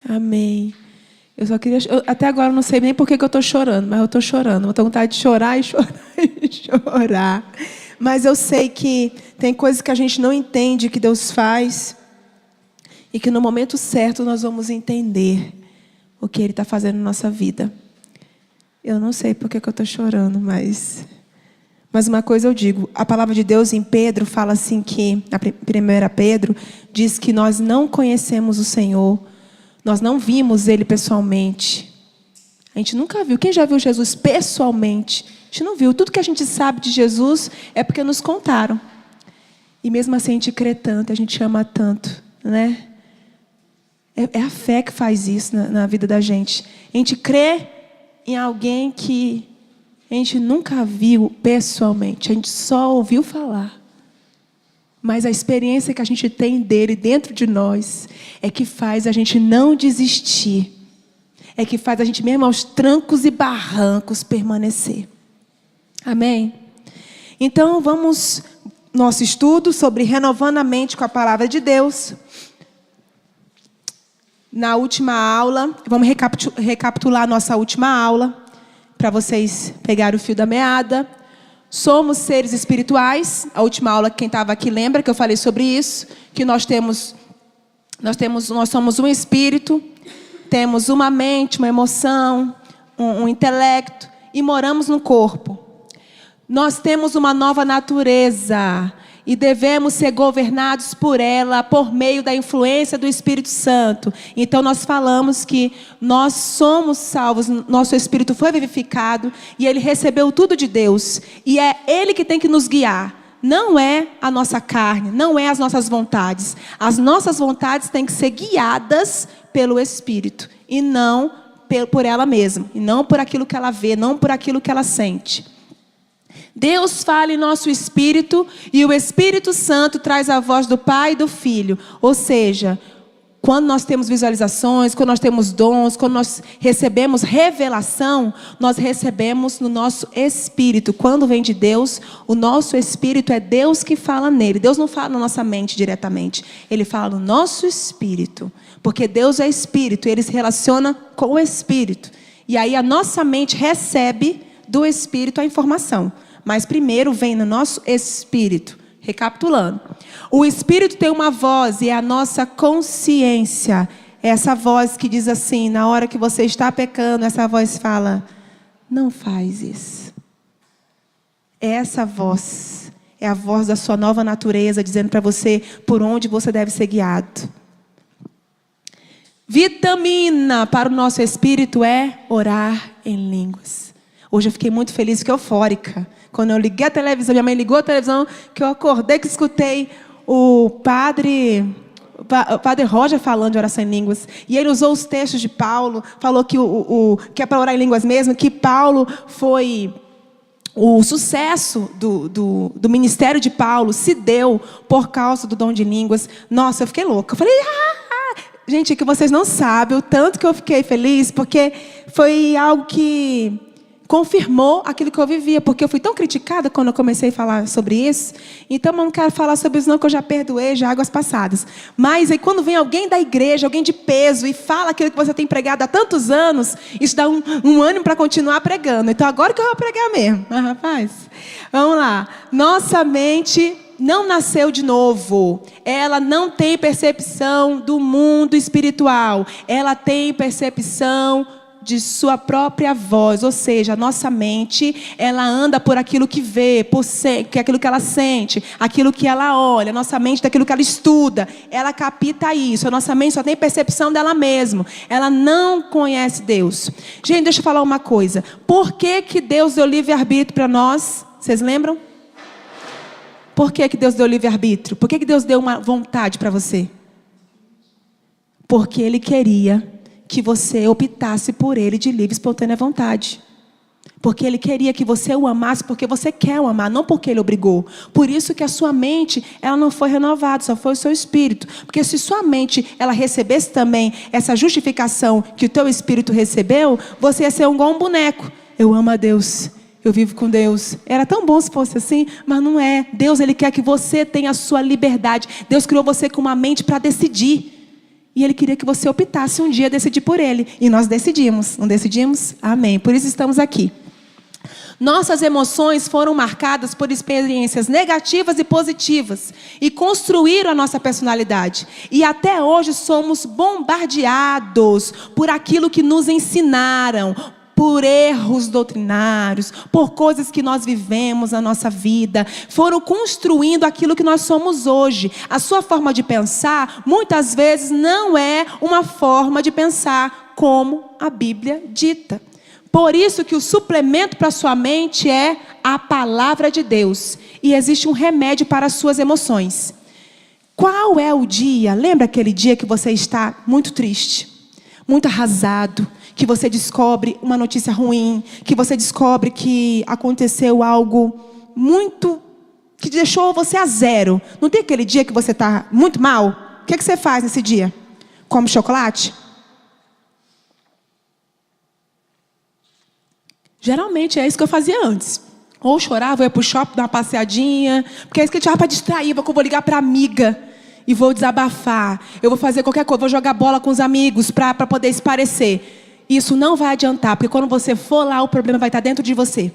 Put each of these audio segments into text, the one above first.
Amém. Eu só queria... até agora eu não sei nem por que eu estou chorando, mas eu estou chorando. Eu tenho vontade de chorar e chorar e chorar. Mas eu sei que tem coisas que a gente não entende que Deus faz e que no momento certo nós vamos entender o que Ele está fazendo na nossa vida. Eu não sei por que eu estou chorando, mas uma coisa eu digo. A palavra de Deus em Pedro fala assim que, na 1 Pedro, diz que nós não conhecemos o Senhor. Nós não vimos Ele pessoalmente. A gente nunca viu. Quem já viu Jesus pessoalmente? A gente não viu. Tudo que a gente sabe de Jesus é porque nos contaram. E mesmo assim a gente crê tanto, a gente ama tanto, né? É a fé que faz isso na vida da gente. A gente crê em alguém que a gente nunca viu pessoalmente. A gente só ouviu falar. Mas a experiência que a gente tem dele dentro de nós é que faz a gente não desistir. É que faz a gente mesmo aos trancos e barrancos permanecer. Amém? Então vamos nosso estudo sobre renovando a mente com a palavra de Deus. Na última aula, vamos recapitular a nossa última aula, para vocês pegarem o fio da meada. Somos seres espirituais. A última aula, quem estava aqui lembra que eu falei sobre isso, que nós somos um espírito, temos uma mente, uma emoção, um intelecto e moramos no corpo. Nós temos uma nova natureza e devemos ser governados por ela por meio da influência do Espírito Santo. Então nós falamos que nós somos salvos, nosso espírito foi vivificado e ele recebeu tudo de Deus. E é ele que tem que nos guiar. Não é a nossa carne, não é as nossas vontades. As nossas vontades têm que ser guiadas pelo Espírito e não por ela mesma, e não por aquilo que ela vê, não por aquilo que ela sente. Deus fala em nosso espírito e o Espírito Santo traz a voz do Pai e do Filho. Ou seja, quando nós temos visualizações, quando nós temos dons, quando nós recebemos revelação, nós recebemos no nosso espírito. Quando vem de Deus, o nosso espírito é Deus que fala nele. Deus não fala na nossa mente diretamente. Ele fala no nosso espírito. Porque Deus é espírito e ele se relaciona com o espírito. E aí a nossa mente recebe do espírito a informação. Mas primeiro vem no nosso espírito. Recapitulando. O espírito tem uma voz e é a nossa consciência. Essa voz que diz assim, na hora que você está pecando, essa voz fala, não faz isso. Essa voz é a voz da sua nova natureza, dizendo para você por onde você deve ser guiado. Vitamina para o nosso espírito é orar em línguas. Hoje eu fiquei muito feliz, fiquei eufórica. Quando eu liguei a televisão, minha mãe ligou a televisão, que eu acordei, que escutei o padre Roger falando de oração em línguas. E ele usou os textos de Paulo, falou que, que é para orar em línguas mesmo, que Paulo foi... O sucesso do ministério de Paulo se deu por causa do dom de línguas. Nossa, eu fiquei louca. Eu falei, gente, é que vocês não sabem o tanto que eu fiquei feliz, porque foi algo que confirmou aquilo que eu vivia, porque eu fui tão criticada quando eu comecei a falar sobre isso. Então, eu não quero falar sobre isso não, que eu já perdoei, já águas passadas. Mas aí quando vem alguém da igreja, alguém de peso, e fala aquilo que você tem pregado há tantos anos, isso dá um ânimo para continuar pregando. Então, agora que eu vou pregar mesmo. Mas, rapaz, vamos lá. Nossa mente não nasceu de novo. Ela não tem percepção do mundo espiritual. Ela tem percepção de sua própria voz, ou seja, a nossa mente, ela anda por aquilo que vê, por aquilo que ela sente, aquilo que ela olha, a nossa mente daquilo que ela estuda, ela capta isso, a nossa mente só tem percepção dela mesma, ela não conhece Deus. Gente, deixa eu falar uma coisa, por que Deus deu livre-arbítrio para nós? Vocês lembram? Por que Deus deu livre-arbítrio? Por que Deus deu uma vontade para você? Porque Ele queria que você optasse por Ele de livre e espontânea vontade. Porque Ele queria que você o amasse porque você quer o amar, não porque Ele obrigou. Por isso que a sua mente, ela não foi renovada, só foi o seu espírito. Porque se sua mente, ela recebesse também essa justificação que o teu espírito recebeu, você ia ser igual um boneco. Eu amo a Deus, eu vivo com Deus. Era tão bom se fosse assim, mas não é. Deus, Ele quer que você tenha a sua liberdade. Deus criou você com uma mente para decidir. E Ele queria que você optasse um dia a decidir por Ele. E nós decidimos. Não decidimos? Amém. Por isso estamos aqui. Nossas emoções foram marcadas por experiências negativas e positivas. E construíram a nossa personalidade. E até hoje somos bombardeados por aquilo que nos ensinaram, por erros doutrinários, por coisas que nós vivemos na nossa vida, foram construindo aquilo que nós somos hoje. A sua forma de pensar, muitas vezes, não é uma forma de pensar como a Bíblia dita. Por isso que o suplemento para a sua mente é a palavra de Deus. E existe um remédio para as suas emoções. Qual é o dia? Lembra aquele dia que você está muito triste, muito arrasado, que você descobre uma notícia ruim, que você descobre que aconteceu algo muito, que deixou você a zero. Não tem aquele dia que você está muito mal? O que você faz nesse dia? Come chocolate? Geralmente é isso que eu fazia antes. Ou chorava, eu ia para o shopping, dar uma passeadinha, porque é isso que eu tinha para distrair, eu vou ligar para amiga e vou desabafar. Eu vou fazer qualquer coisa, vou jogar bola com os amigos para poder esparecer. Isso não vai adiantar, porque quando você for lá, o problema vai estar dentro de você.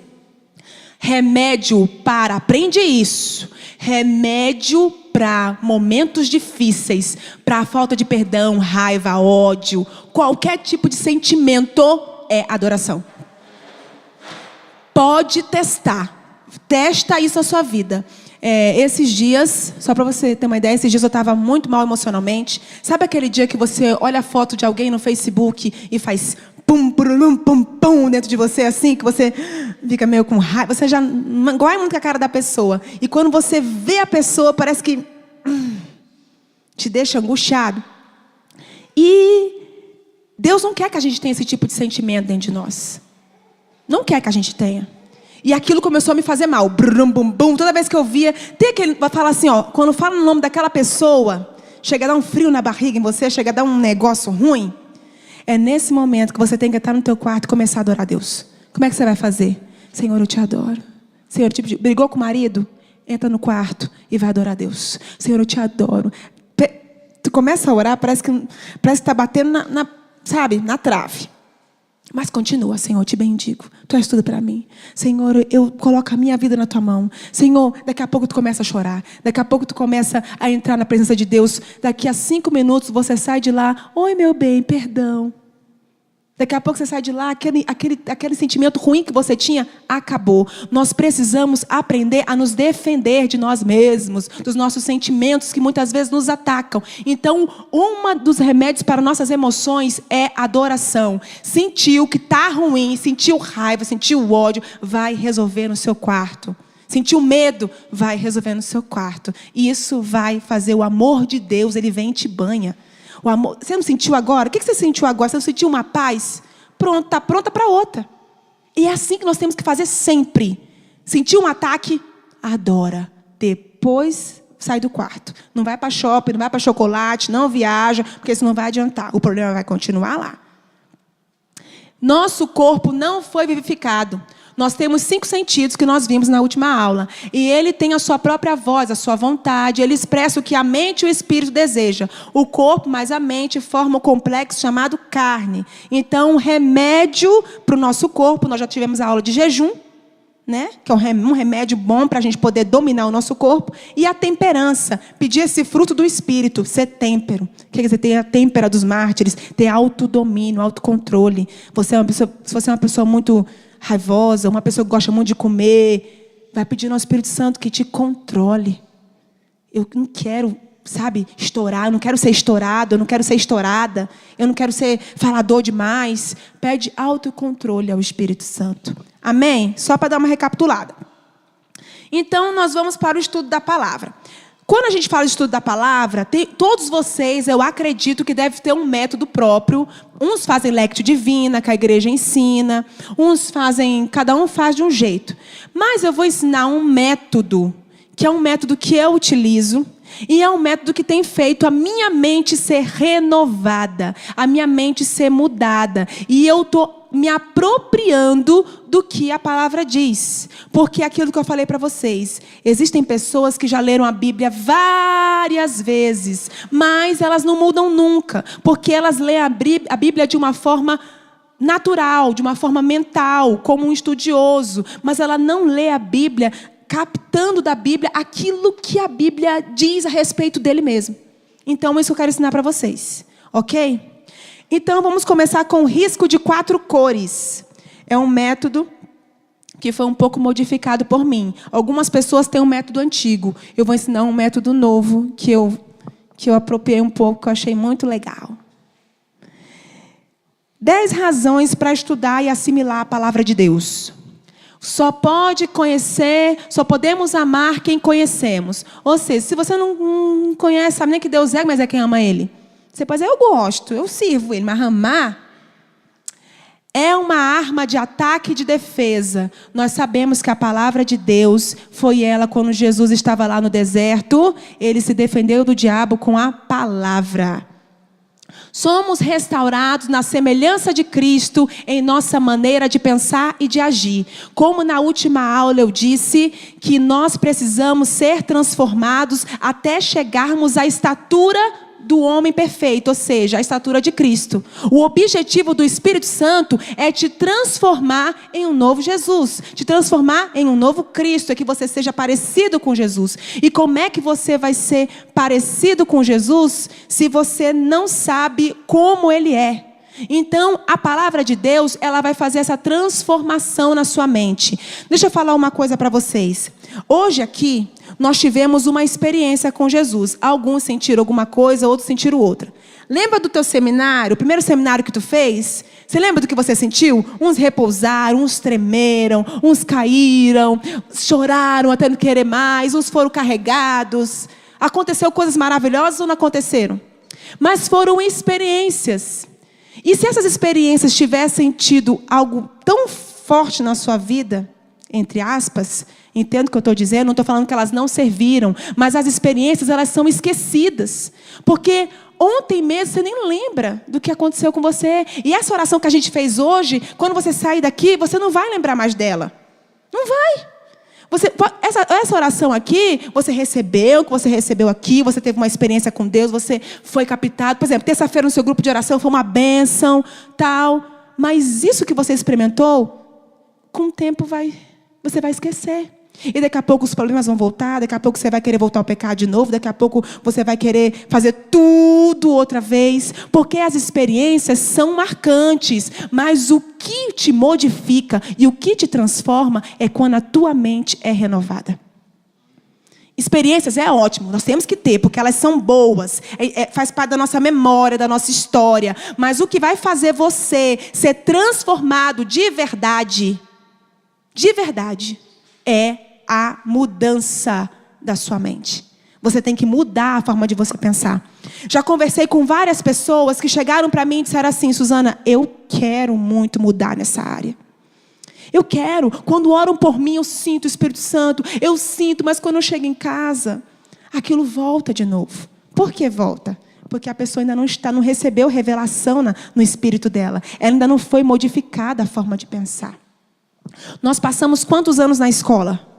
Remédio para, aprende isso. Remédio para momentos difíceis, para falta de perdão, raiva, ódio, qualquer tipo de sentimento é adoração. Pode testar. Testa isso na sua vida. Esses dias, só para você ter uma ideia, esses dias eu estava muito mal emocionalmente. Sabe aquele dia que você olha a foto de alguém no Facebook e faz pum, pum, pum, pum dentro de você, assim, que você fica meio com raiva, você já não gosta muito com a cara da pessoa. E quando você vê a pessoa, parece que te deixa angustiado. E Deus não quer que a gente tenha esse tipo de sentimento dentro de nós. Não quer que a gente tenha. E aquilo começou a me fazer mal. Brum, bum, bum. Toda vez que eu via, tem aquele, vai falar assim, ó, quando fala o nome daquela pessoa, chega a dar um frio na barriga em você, chega a dar um negócio ruim. É nesse momento que você tem que estar no teu quarto e começar a adorar a Deus. Como é que você vai fazer? Senhor, eu te adoro. Senhor, brigou com o marido? Entra no quarto e vai adorar a Deus. Senhor, eu te adoro. Tu começa a orar, parece que está batendo na trave. Mas continua, Senhor, eu te bendigo. Tu és tudo para mim. Senhor, eu coloco a minha vida na tua mão. Senhor, daqui a pouco tu começa a chorar. Daqui a pouco tu começa a entrar na presença de Deus. Daqui a 5 minutos você sai de lá. Oi, meu bem, perdão. Daqui a pouco você sai de lá, aquele sentimento ruim que você tinha, acabou. Nós precisamos aprender a nos defender de nós mesmos, dos nossos sentimentos que muitas vezes nos atacam. Então, um dos remédios para nossas emoções é adoração. Sentiu que está ruim, sentiu raiva, sentiu ódio, vai resolver no seu quarto. Sentiu medo, vai resolver no seu quarto. E isso vai fazer o amor de Deus, ele vem e te banha. O amor, você não sentiu agora? O que você sentiu agora? Você não sentiu uma paz? Pronto, está pronta para outra. E é assim que nós temos que fazer sempre. Sentiu um ataque? Adora. Depois sai do quarto. Não vai para shopping, não vai para chocolate, não viaja, porque isso não vai adiantar. O problema vai continuar lá. Nosso corpo não foi vivificado. Nós temos 5 sentidos que nós vimos na última aula. E ele tem a sua própria voz, a sua vontade. Ele expressa o que a mente e o espírito desejam. O corpo mais a mente formam um complexo chamado carne. Então, um remédio para o nosso corpo, nós já tivemos a aula de jejum, né? Que é um remédio bom para a gente poder dominar o nosso corpo. E a temperança, pedir esse fruto do espírito, ser têmpero. Quer dizer, ter a têmpera dos mártires, ter autodomínio, autocontrole. Se você é uma pessoa muito raivosa, uma pessoa que gosta muito de comer, vai pedir ao Espírito Santo que te controle. Eu não quero, estourar, eu não quero ser estourado, eu não quero ser estourada, eu não quero ser falador demais. Pede autocontrole ao Espírito Santo. Amém? Só para dar uma recapitulada. Então, nós vamos para o estudo da palavra. Quando a gente fala de estudo da palavra, todos vocês, eu acredito que devem ter um método próprio. Uns fazem lectio divina, que a igreja ensina. Cada um faz de um jeito. Mas eu vou ensinar um método, que é um método que eu utilizo. E é um método que tem feito a minha mente ser renovada, a minha mente ser mudada. E eu estou me apropriando do que a palavra diz. Porque aquilo que eu falei para vocês, existem pessoas que já leram a Bíblia várias vezes, mas elas não mudam nunca, porque elas leem a Bíblia de uma forma natural, de uma forma mental, como um estudioso, mas ela não lê a Bíblia captando da Bíblia aquilo que a Bíblia diz a respeito dele mesmo. Então, isso eu quero ensinar para vocês, ok? Então, vamos começar com o risco de 4 cores. É um método que foi um pouco modificado por mim. Algumas pessoas têm um método antigo. Eu vou ensinar um método novo que eu apropriei um pouco, que eu achei muito legal. 10 razões para estudar e assimilar a palavra de Deus. Só podemos amar quem conhecemos. Ou seja, se você não conhece, sabe nem que Deus é, mas é quem ama Ele. Você pode dizer, eu gosto, eu sirvo Ele, mas amar é uma arma de ataque e de defesa. Nós sabemos que a palavra de Deus foi ela, quando Jesus estava lá no deserto, Ele se defendeu do diabo com a palavra. Somos restaurados na semelhança de Cristo em nossa maneira de pensar e de agir. Como na última aula eu disse que nós precisamos ser transformados até chegarmos à estatura do homem perfeito, ou seja, a estatura de Cristo. O objetivo do Espírito Santo é te transformar em um novo Jesus, te transformar em um novo Cristo, é que você seja parecido com Jesus. E como é que você vai ser parecido com Jesus se você não sabe como Ele é? Então, a palavra de Deus, ela vai fazer essa transformação na sua mente. Deixa eu falar uma coisa para vocês. Hoje aqui, nós tivemos uma experiência com Jesus. Alguns sentiram alguma coisa, outros sentiram outra. Lembra do teu seminário, o primeiro seminário que tu fez? Você lembra do que você sentiu? Uns repousaram, uns tremeram, uns caíram, choraram até não querer mais, uns foram carregados. Aconteceu coisas maravilhosas ou não aconteceram? Mas foram experiências. E se essas experiências tivessem tido algo tão forte na sua vida, entre aspas, entendo o que eu estou dizendo, não estou falando que elas não serviram, mas as experiências, elas são esquecidas. Porque ontem mesmo você nem lembra do que aconteceu com você. E essa oração que a gente fez hoje, quando você sair daqui, você não vai lembrar mais dela. Não vai. Essa oração aqui, você recebeu, que você recebeu aqui, você teve uma experiência com Deus, você foi captado. Por exemplo, terça-feira no seu grupo de oração foi uma bênção, tal. Mas isso que você experimentou, com o tempo você vai esquecer. E daqui a pouco os problemas vão voltar, daqui a pouco você vai querer voltar ao pecado de novo, daqui a pouco você vai querer fazer tudo outra vez, porque as experiências são marcantes, mas o que te modifica e o que te transforma é quando a tua mente é renovada. Experiências é ótimo, nós temos que ter, porque elas são boas, faz parte da nossa memória, da nossa história, mas o que vai fazer você ser transformado de verdade, é a mudança da sua mente. Você tem que mudar a forma de você pensar. Já conversei com várias pessoas que chegaram para mim e disseram assim, Suzana, eu quero muito mudar nessa área. Eu quero, quando oram por mim, eu sinto o Espírito Santo, eu sinto, mas quando eu chego em casa, aquilo volta de novo. Por que volta? Porque a pessoa ainda não recebeu revelação no espírito dela. Ela ainda não foi modificada a forma de pensar. Nós passamos quantos anos na escola?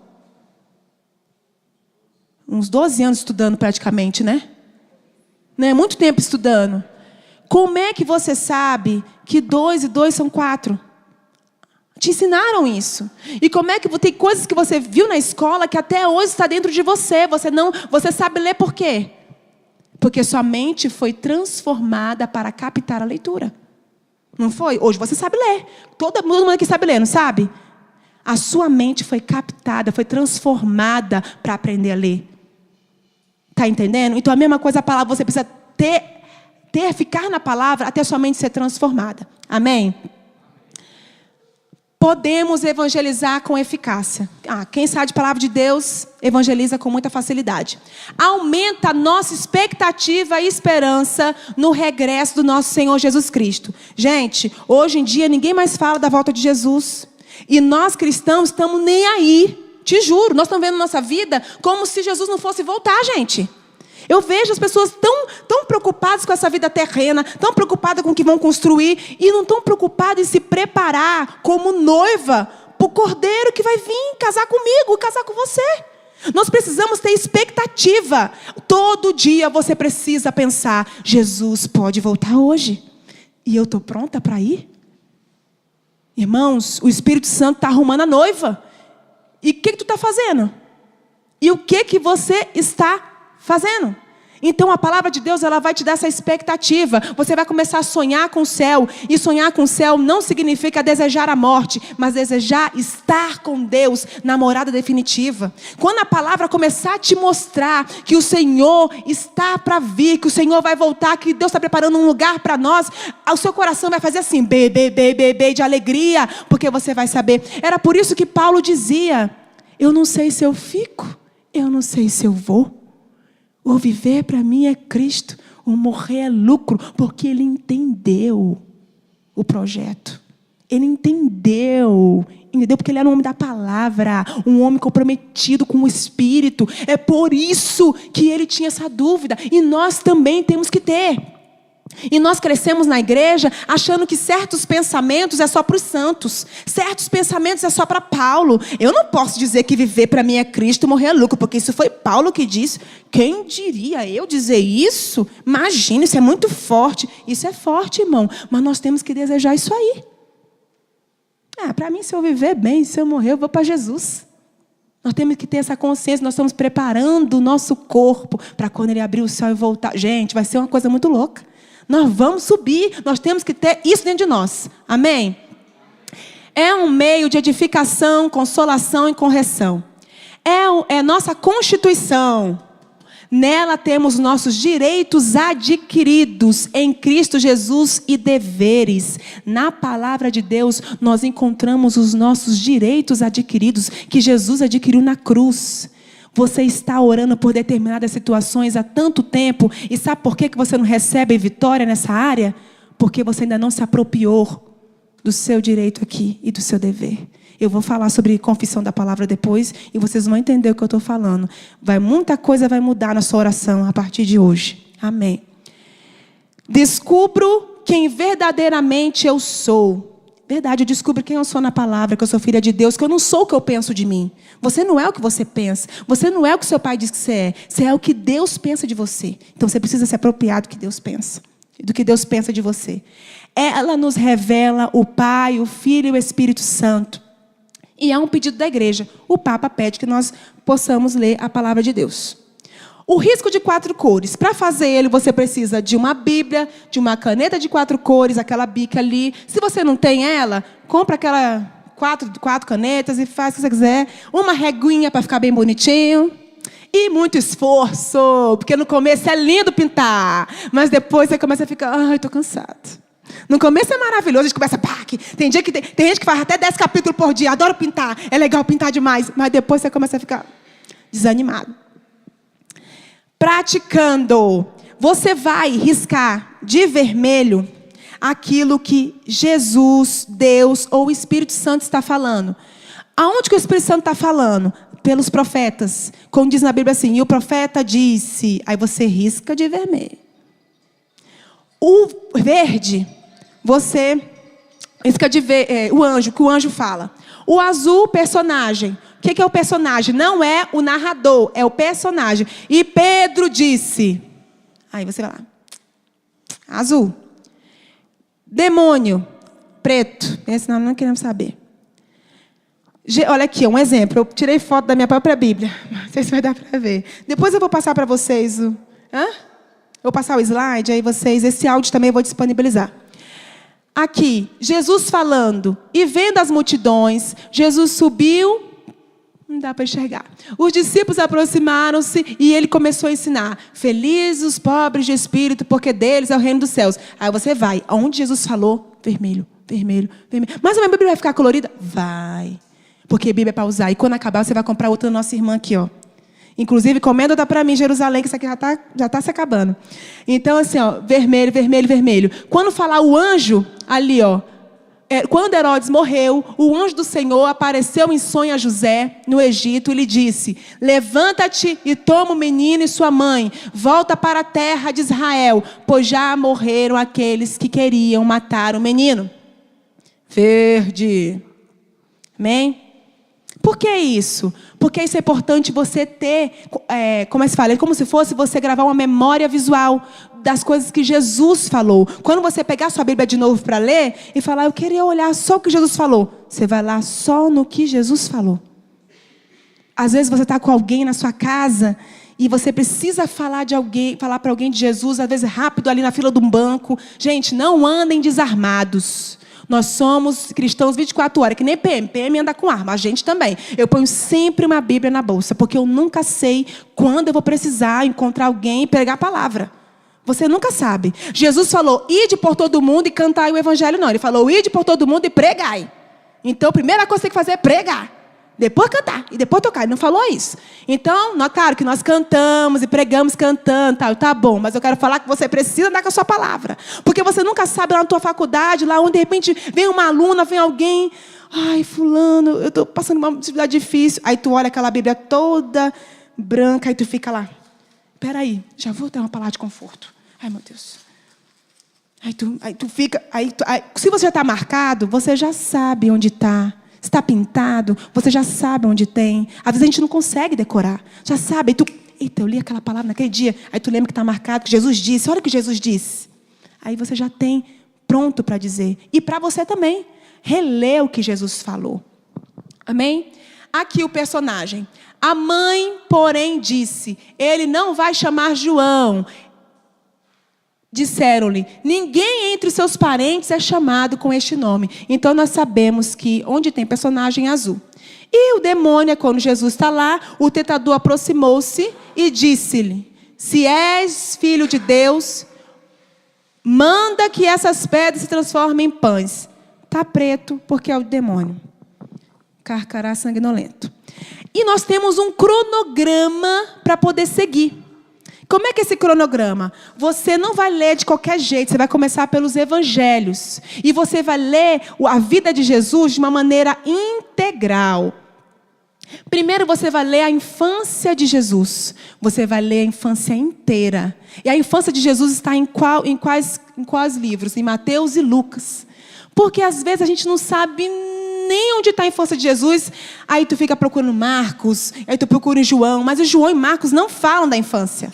Uns 12 anos estudando praticamente, né? Muito tempo estudando. Como é que você sabe que 2 e 2 são 4? Te ensinaram isso. E como é que tem coisas que você viu na escola que até hoje está dentro de você? Você sabe ler por quê? Porque sua mente foi transformada para captar a leitura. Não foi? Hoje você sabe ler. Todo mundo aqui sabe ler, não sabe? A sua mente foi captada, foi transformada para aprender a ler. Está entendendo? Então a mesma coisa a palavra, você precisa ficar na palavra até sua mente ser transformada. Amém? Podemos evangelizar com eficácia. Quem sabe de palavra de Deus, evangeliza com muita facilidade. Aumenta a nossa expectativa e esperança no regresso do nosso Senhor Jesus Cristo. Gente, hoje em dia ninguém mais fala da volta de Jesus. E nós cristãos estamos nem aí. Te juro, nós estamos vendo nossa vida como se Jesus não fosse voltar, gente. Eu vejo as pessoas tão preocupadas com essa vida terrena, tão preocupadas com o que vão construir, e não tão preocupadas em se preparar como noiva para o cordeiro que vai vir casar comigo, casar com você. Nós precisamos ter expectativa. Todo dia você precisa pensar: Jesus pode voltar hoje, e eu estou pronta para ir? Irmãos, o Espírito Santo está arrumando a noiva. E o que tu está fazendo? E o que você está fazendo? Então a palavra de Deus, ela vai te dar essa expectativa. Você vai começar a sonhar com o céu. E sonhar com o céu não significa desejar a morte, mas desejar estar com Deus na morada definitiva. Quando a palavra começar a te mostrar que o Senhor está para vir, que o Senhor vai voltar, que Deus está preparando um lugar para nós, o seu coração vai fazer assim, bê, de alegria, porque você vai saber. Era por isso que Paulo dizia: eu não sei se eu fico, eu não sei se eu vou. O viver para mim é Cristo, o morrer é lucro, porque ele entendeu o projeto. Ele entendeu porque ele era um homem da palavra, um homem comprometido com o Espírito. É por isso que ele tinha essa dúvida, e nós também temos que ter. E nós crescemos na igreja achando que certos pensamentos é só para os santos, certos pensamentos é só para Paulo. Eu não posso dizer que viver para mim é Cristo, morrer é lucro, porque isso foi Paulo que disse. Quem diria eu dizer isso? Imagina, isso é muito forte. Isso é forte, irmão, mas nós temos que desejar isso aí. Para mim, se eu viver bem, se eu morrer, eu vou para Jesus. Nós temos que ter essa consciência. Nós estamos preparando o nosso corpo para quando ele abrir o céu e voltar. Gente, vai ser uma coisa muito louca. Nós vamos subir, nós temos que ter isso dentro de nós. Amém? É um meio de edificação, consolação e correção. É nossa constituição. Nela temos nossos direitos adquiridos em Cristo Jesus e deveres. Na palavra de Deus, nós encontramos os nossos direitos adquiridos que Jesus adquiriu na cruz. Você está orando por determinadas situações há tanto tempo, e sabe por que você não recebe vitória nessa área? Porque você ainda não se apropriou do seu direito aqui e do seu dever. Eu vou falar sobre confissão da palavra depois, e vocês vão entender o que eu estou falando. Muita coisa vai mudar na sua oração a partir de hoje. Amém. Descubro quem verdadeiramente eu sou. Verdade, eu descubro quem eu sou na palavra, que eu sou filha de Deus, que eu não sou o que eu penso de mim. Você não é o que você pensa. Você não é o que seu pai diz que você é. Você é o que Deus pensa de você. Então você precisa se apropriar do que Deus pensa. Do que Deus pensa de você. Ela nos revela o Pai, o Filho e o Espírito Santo. E é um pedido da igreja. O Papa pede que nós possamos ler a palavra de Deus. O risco de 4 cores. Para fazer ele, você precisa de uma Bíblia, de uma caneta de 4 cores, aquela bica ali. Se você não tem ela, compra aquela 4 canetas e faz o que você quiser. Uma reguinha para ficar bem bonitinho. E muito esforço, porque no começo é lindo pintar. Mas depois você começa a ficar, estou cansado. No começo é maravilhoso, a gente começa, tem gente que faz até 10 capítulos por dia, adoro pintar, é legal pintar demais. Mas depois você começa a ficar desanimado. Praticando, você vai riscar de vermelho aquilo que Jesus, Deus ou o Espírito Santo está falando. Aonde que o Espírito Santo está falando? Pelos profetas. Como diz na Bíblia assim, e o profeta disse, aí você risca de vermelho. O verde, você risca de o anjo, que o anjo fala. O azul, personagem. O que é o personagem? Não é o narrador, é o personagem. E Pedro disse. Aí você vai lá. Azul. Demônio. Preto. Esse não queremos saber. Olha aqui, um exemplo. Eu tirei foto da minha própria Bíblia. Não sei se vai dar para ver. Depois eu vou passar para vocês. Eu vou passar o slide, aí vocês... Esse áudio também eu vou disponibilizar. Aqui, Jesus falando. E vendo as multidões, Jesus subiu... Não dá para enxergar. Os discípulos aproximaram-se e ele começou a ensinar. Felizes os pobres de espírito, porque deles é o reino dos céus. Aí você vai. Onde Jesus falou? Vermelho, vermelho, vermelho. Mas a minha Bíblia vai ficar colorida? Vai. Porque a Bíblia é para usar. E quando acabar, você vai comprar outra da nossa irmã aqui, ó. Inclusive, encomenda outra para mim, Jerusalém, que isso aqui já tá se acabando. Então, assim, ó, vermelho, vermelho, vermelho. Quando falar o anjo, ali, ó, Quando Herodes morreu, o anjo do Senhor apareceu em sonho a José, no Egito, e lhe disse: levanta-te e toma o menino e sua mãe, volta para a terra de Israel, pois já morreram aqueles que queriam matar o menino. Verde. Amém? Por que isso? Porque isso é importante você ter, como é que se fala? É como se fosse você gravar uma memória visual das coisas que Jesus falou. Quando você pegar sua Bíblia de novo para ler e falar, eu queria olhar só o que Jesus falou. Você vai lá só no que Jesus falou. Às vezes você está com alguém na sua casa e você precisa falar para alguém de Jesus, às vezes rápido ali na fila de um banco. Gente, não andem desarmados. Nós somos cristãos 24 horas, que nem PM. PM anda com arma, a gente também. Eu ponho sempre uma Bíblia na bolsa, porque eu nunca sei quando eu vou precisar encontrar alguém e pregar a palavra. Você nunca sabe. Jesus falou, ide por todo mundo e cantai o evangelho. Não, ele falou, ide por todo mundo e pregai. Então, a primeira coisa que você tem que fazer é pregar. Depois cantar e depois tocar. Ele não falou isso. Então, claro que nós cantamos e pregamos cantando, tá bom. Mas eu quero falar que você precisa andar com a sua palavra. Porque você nunca sabe lá na tua faculdade, lá onde de repente vem uma aluna, vem alguém. Ai, fulano, eu estou passando uma atividade difícil. Aí tu olha aquela Bíblia toda branca e tu fica lá. Peraí, já vou ter uma palavra de conforto. Ai, meu Deus. Aí tu fica. Se você já está marcado, você já sabe onde está. Se está pintado, você já sabe onde tem. Às vezes a gente não consegue decorar. Já sabe. Eita, eu li aquela palavra naquele dia. Aí tu lembra que está marcado, que Jesus disse. Olha o que Jesus disse. Aí você já tem pronto para dizer. E para você também. Relê o que Jesus falou. Amém? Aqui o personagem. A mãe, porém, disse: ele não vai chamar João. Disseram-lhe: ninguém entre os seus parentes é chamado com este nome. Então nós sabemos que onde tem personagem azul. E o demônio, quando Jesus está lá, o tentador aproximou-se e disse-lhe: se és filho de Deus, manda que essas pedras se transformem em pães. Está preto porque é o demônio. Carcará sanguinolento. E nós temos um cronograma para poder seguir. Como é que é esse cronograma? Você não vai ler de qualquer jeito, você vai começar pelos evangelhos. E você vai ler a vida de Jesus de uma maneira integral. Primeiro você vai ler a infância de Jesus. Você vai ler a infância inteira. E a infância de Jesus está em quais livros? Em Mateus e Lucas. Porque às vezes a gente não sabe nem onde está a infância de Jesus. Aí tu fica procurando Marcos, aí tu procura João. Mas o João e Marcos não falam da infância.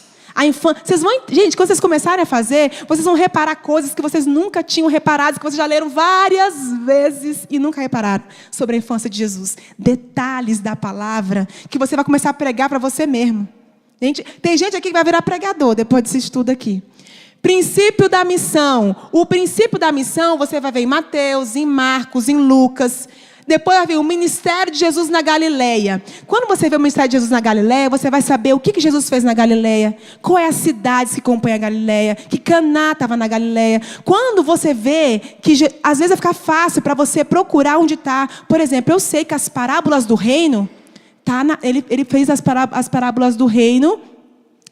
Gente, quando vocês começarem a fazer, vocês vão reparar coisas que vocês nunca tinham reparado, que vocês já leram várias vezes e nunca repararam sobre a infância de Jesus. Detalhes da palavra que você vai começar a pregar para você mesmo. Tem gente aqui que vai virar pregador depois desse estudo aqui. Princípio da missão. O princípio da missão você vai ver em Mateus, em Marcos, em Lucas. Depois vai ver o ministério de Jesus na Galileia. Quando você vê o ministério de Jesus na Galileia, você vai saber o que Jesus fez na Galileia. Qual é as cidades que compõem a Galileia. Que Caná estava na Galileia. Quando você vê que às vezes vai ficar fácil para você procurar onde está. Por exemplo, eu sei que as parábolas do reino, ele fez as parábolas do reino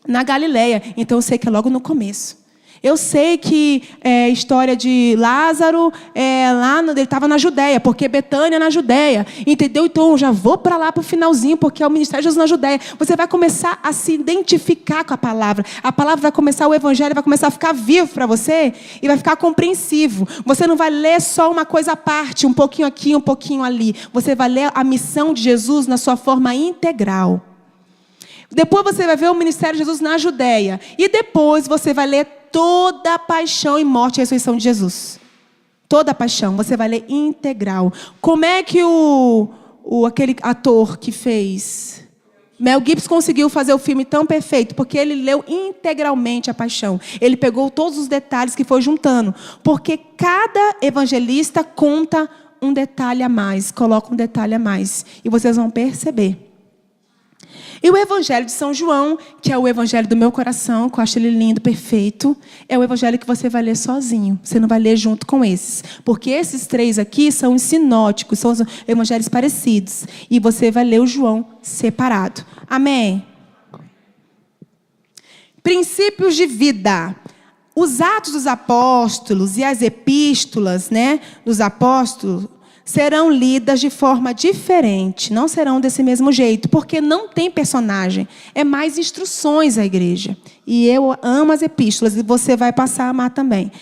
na Galileia. Então eu sei que é logo no começo. Eu sei que a história de Lázaro, ele estava na Judéia, porque Betânia é na Judéia. Entendeu? Então eu já vou para lá para o finalzinho, porque é o ministério de Jesus na Judéia. Você vai começar a se identificar com a palavra. A palavra vai começar, o evangelho vai começar a ficar vivo para você e vai ficar compreensivo. Você não vai ler só uma coisa à parte, um pouquinho aqui, um pouquinho ali. Você vai ler a missão de Jesus na sua forma integral. Depois você vai ver o ministério de Jesus na Judéia. E depois você vai ler toda a paixão e morte e ressurreição de Jesus. Toda a paixão. Você vai ler integral. Como é que aquele ator que fez Mel Gibson conseguiu fazer o filme tão perfeito? Porque ele leu integralmente a paixão. Ele pegou todos os detalhes que foi juntando. Porque cada evangelista conta um detalhe a mais. Coloca um detalhe a mais. E vocês vão perceber. E o evangelho de São João, que é o evangelho do meu coração, que eu acho ele lindo, perfeito, é o evangelho que você vai ler sozinho. Você não vai ler junto com esses. Porque esses três aqui são os sinóticos, são os evangelhos parecidos. E você vai ler o João separado. Amém? Princípios de vida. Os Atos dos Apóstolos e as epístolas, né, dos apóstolos serão lidas de forma diferente, não serão desse mesmo jeito, porque não tem personagem, é mais instruções à igreja. E eu amo as epístolas e você vai passar a amar também.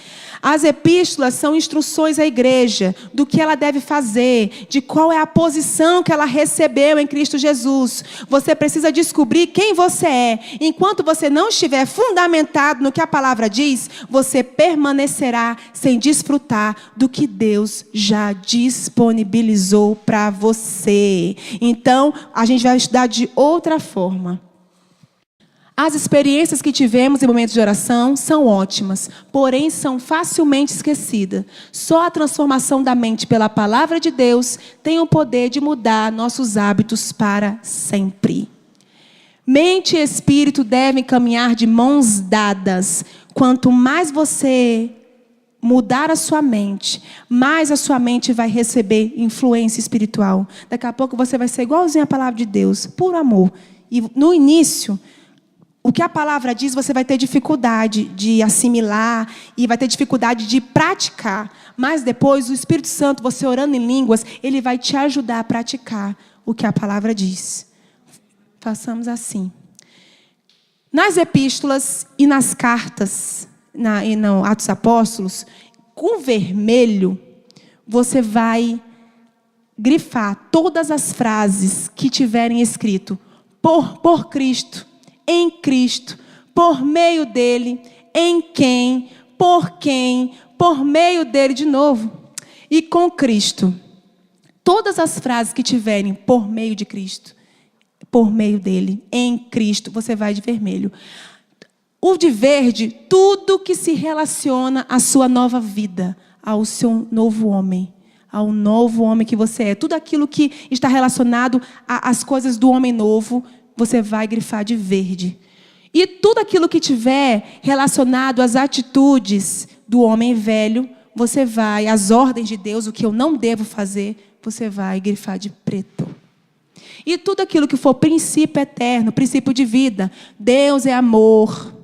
As epístolas são instruções à igreja do que ela deve fazer, de qual é a posição que ela recebeu em Cristo Jesus. Você precisa descobrir quem você é. Enquanto você não estiver fundamentado no que a palavra diz, você permanecerá sem desfrutar do que Deus já disponibilizou para você. Então, a gente vai estudar de outra forma. As experiências que tivemos em momentos de oração são ótimas, porém são facilmente esquecidas. Só a transformação da mente pela palavra de Deus tem o poder de mudar nossos hábitos para sempre. Mente e espírito devem caminhar de mãos dadas. Quanto mais você mudar a sua mente, mais a sua mente vai receber influência espiritual. Daqui a pouco você vai ser igualzinho à palavra de Deus, puro amor. E no início, o que a palavra diz, você vai ter dificuldade de assimilar e vai ter dificuldade de praticar. Mas depois, o Espírito Santo, você orando em línguas, ele vai te ajudar a praticar o que a palavra diz. Façamos assim. Nas epístolas e nas cartas, e no Atos dos Apóstolos, com vermelho, você vai grifar todas as frases que tiverem escrito por Cristo, em Cristo, por meio dele, em quem, por meio dele, de novo, e com Cristo. Todas as frases que tiverem por meio de Cristo, por meio dele, em Cristo, você vai de vermelho. O de verde, tudo que se relaciona à sua nova vida, ao seu novo homem, ao novo homem que você é. Tudo aquilo que está relacionado às coisas do homem novo, você vai grifar de verde. E tudo aquilo que tiver relacionado às atitudes do homem velho, você vai, às ordens de Deus, o que eu não devo fazer, você vai grifar de preto. E tudo aquilo que for princípio eterno, princípio de vida, Deus é amor,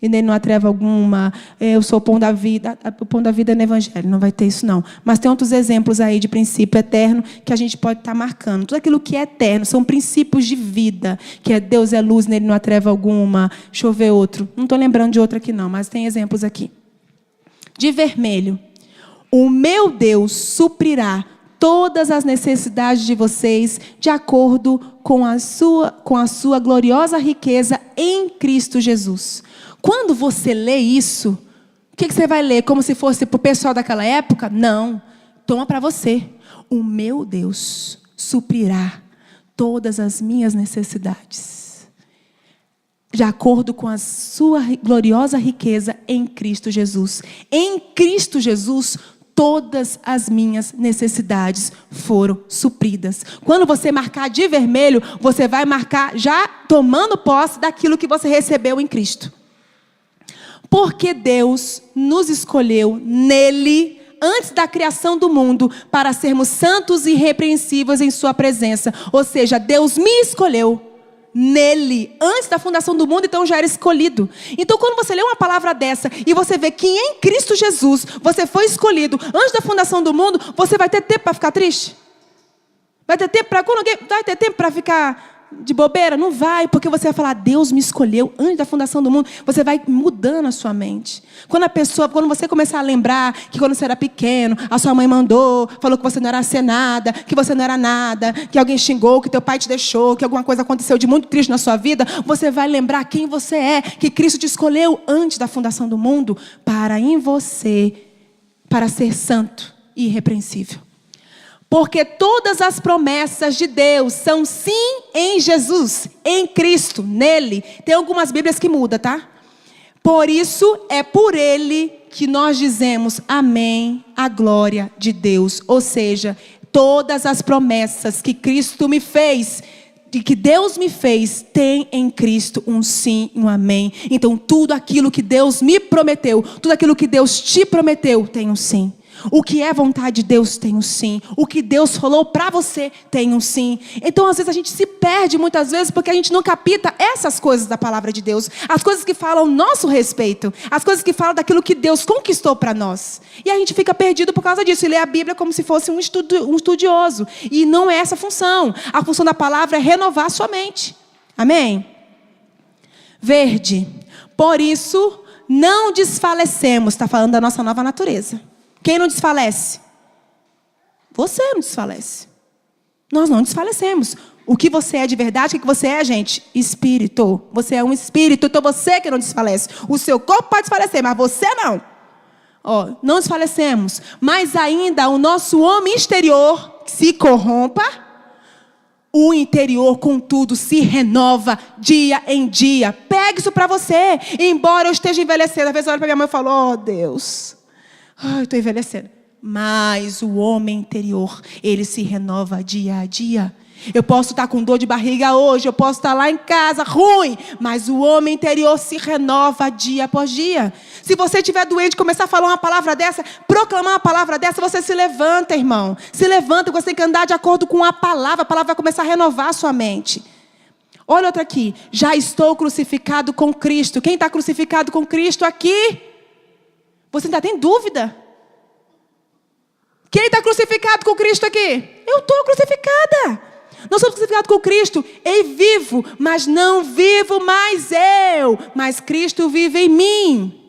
e nele não há treva alguma, eu sou o pão da vida é no evangelho, não vai ter isso não. Mas tem outros exemplos aí de princípio eterno que a gente pode estar marcando. Tudo aquilo que é eterno são princípios de vida, que é Deus é luz, nele não há treva alguma. Deixa eu ver outro. Não estou lembrando de outro aqui não, mas tem exemplos aqui. De vermelho, o meu Deus suprirá todas as necessidades de vocês de acordo com a sua gloriosa riqueza em Cristo Jesus. Quando você lê isso, o que você vai ler? Como se fosse para o pessoal daquela época? Não. Toma para você. O meu Deus suprirá todas as minhas necessidades, de acordo com a sua gloriosa riqueza em Cristo Jesus. Em Cristo Jesus, todas as minhas necessidades foram supridas. Quando você marcar de vermelho, você vai marcar já tomando posse daquilo que você recebeu em Cristo. Porque Deus nos escolheu nele, antes da criação do mundo, para sermos santos e irrepreensíveis em sua presença. Ou seja, Deus me escolheu nele, antes da fundação do mundo, então já era escolhido. Então quando você lê uma palavra dessa e você vê que em Cristo Jesus você foi escolhido antes da fundação do mundo, você vai ter tempo para ficar triste? Vai ter tempo para ficar de bobeira? Não vai, porque você vai falar, Deus me escolheu antes da fundação do mundo. Você vai mudando a sua mente. Quando você começar a lembrar que quando você era pequeno, a sua mãe falou que você não era ser nada, que você não era nada, que alguém xingou, que teu pai te deixou, que alguma coisa aconteceu de muito triste na sua vida, você vai lembrar quem você é, que Cristo te escolheu antes da fundação do mundo para em você, para ser santo e irrepreensível. Porque todas as promessas de Deus são sim em Jesus, em Cristo, nele. Tem algumas Bíblias que mudam, tá? Por isso, é por ele que nós dizemos amém, a glória de Deus. Ou seja, todas as promessas que Cristo me fez, de que Deus me fez, tem em Cristo um sim e um amém. Então, tudo aquilo que Deus me prometeu, tudo aquilo que Deus te prometeu, tem um sim. O que é vontade de Deus tem um sim. O que Deus falou para você tem um sim. Então, às vezes, a gente se perde muitas vezes porque a gente não capta essas coisas da palavra de Deus. As coisas que falam nosso respeito. As coisas que falam daquilo que Deus conquistou para nós. E a gente fica perdido por causa disso. E lê a Bíblia como se fosse um estudioso. E não é essa a função. A função da palavra é renovar a sua mente. Amém? Verde. Por isso, não desfalecemos. Está falando da nossa nova natureza. Quem não desfalece? Você não desfalece. Nós não desfalecemos. O que você é de verdade, o que você é, gente? Espírito. Você é um espírito, então você que não desfalece. O seu corpo pode desfalecer, mas você não. Não desfalecemos. Mas ainda o nosso homem exterior se corrompa. O interior, contudo, se renova dia em dia. Pegue isso para você. Embora eu esteja envelhecendo. Às vezes eu olho para minha mãe e falo, Deus, eu estou envelhecendo. Mas o homem interior, ele se renova dia a dia. Eu posso estar com dor de barriga hoje, eu posso estar lá em casa, ruim. Mas o homem interior se renova dia após dia. Se você estiver doente, começar a falar uma palavra dessa, proclamar uma palavra dessa, você se levanta, irmão. Se levanta, você tem que andar de acordo com a palavra vai começar a renovar a sua mente. Olha outra aqui. Já estou crucificado com Cristo. Quem está crucificado com Cristo aqui? Você ainda tem dúvida? Quem está crucificado com Cristo aqui? Eu estou crucificada. Nós somos crucificados com Cristo. E vivo, mas não vivo mais eu. Mas Cristo vive em mim.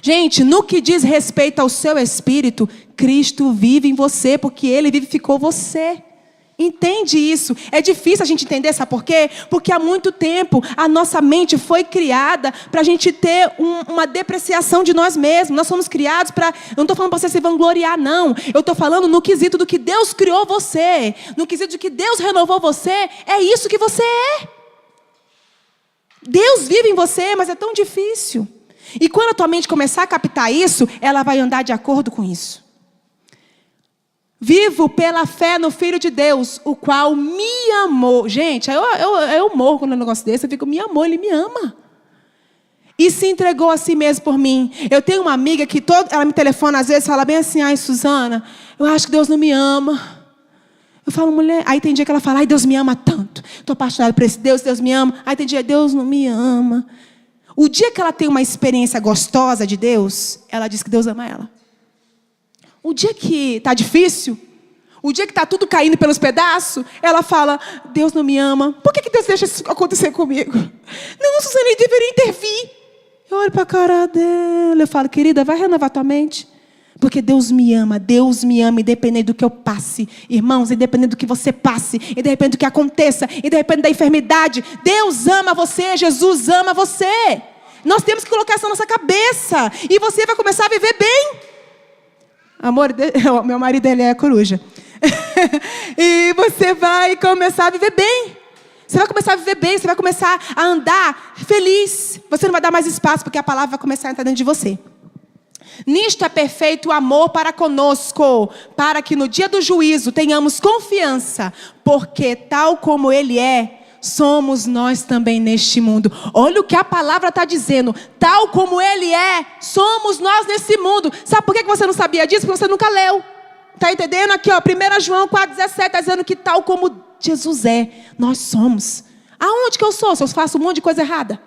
Gente, no que diz respeito ao seu espírito, Cristo vive em você, porque Ele vivificou você. Entende isso? É difícil a gente entender, sabe por quê? Porque há muito tempo a nossa mente foi criada para a gente ter uma depreciação de nós mesmos. Nós somos criados para... Eu não estou falando para você se vangloriar, não. Eu estou falando no quesito do que Deus criou você. No quesito de que Deus renovou você. É isso que você é. Deus vive em você, mas é tão difícil. E quando a tua mente começar a captar isso, ela vai andar de acordo com isso. Vivo pela fé no Filho de Deus, o qual me amou. Gente, eu morro quando um negócio desse. Eu fico, me amou, Ele me ama. E se entregou a si mesmo por mim. Eu tenho uma amiga que ela me telefona às vezes, fala bem assim, ai Suzana, eu acho que Deus não me ama. Eu falo, mulher, aí tem dia que ela fala, ai Deus me ama tanto. Estou apaixonada por esse Deus, Deus me ama. Aí tem dia, Deus não me ama. O dia que ela tem uma experiência gostosa de Deus, ela diz que Deus ama ela. O dia que está difícil, o dia que está tudo caindo pelos pedaços, ela fala, Deus não me ama. Por que Deus deixa isso acontecer comigo? Não, Suzana, Ele deveria intervir. Eu olho para a cara dela, eu falo, querida, vai renovar tua mente. Porque Deus me ama independente do que eu passe. Irmãos, independente do que você passe, independente do que aconteça, independente da enfermidade. Deus ama você, Jesus ama você. Nós temos que colocar isso na nossa cabeça. E você vai começar a viver bem. Amor, meu marido ele é coruja. E você vai começar a viver bem. Você vai começar a viver bem, você vai começar a andar feliz. Você não vai dar mais espaço, porque a palavra vai começar a entrar dentro de você. Nisto é perfeito o amor para conosco, para que no dia do juízo tenhamos confiança, porque tal como Ele é, somos nós também neste mundo. Olha o que a palavra está dizendo. Tal como Ele é, somos nós nesse mundo. Sabe por que você não sabia disso? Porque você nunca leu. Está entendendo? Aqui, ó, 1 João 4,17 está dizendo que tal como Jesus é, nós somos. Aonde que eu sou? Se eu faço um monte de coisa errada?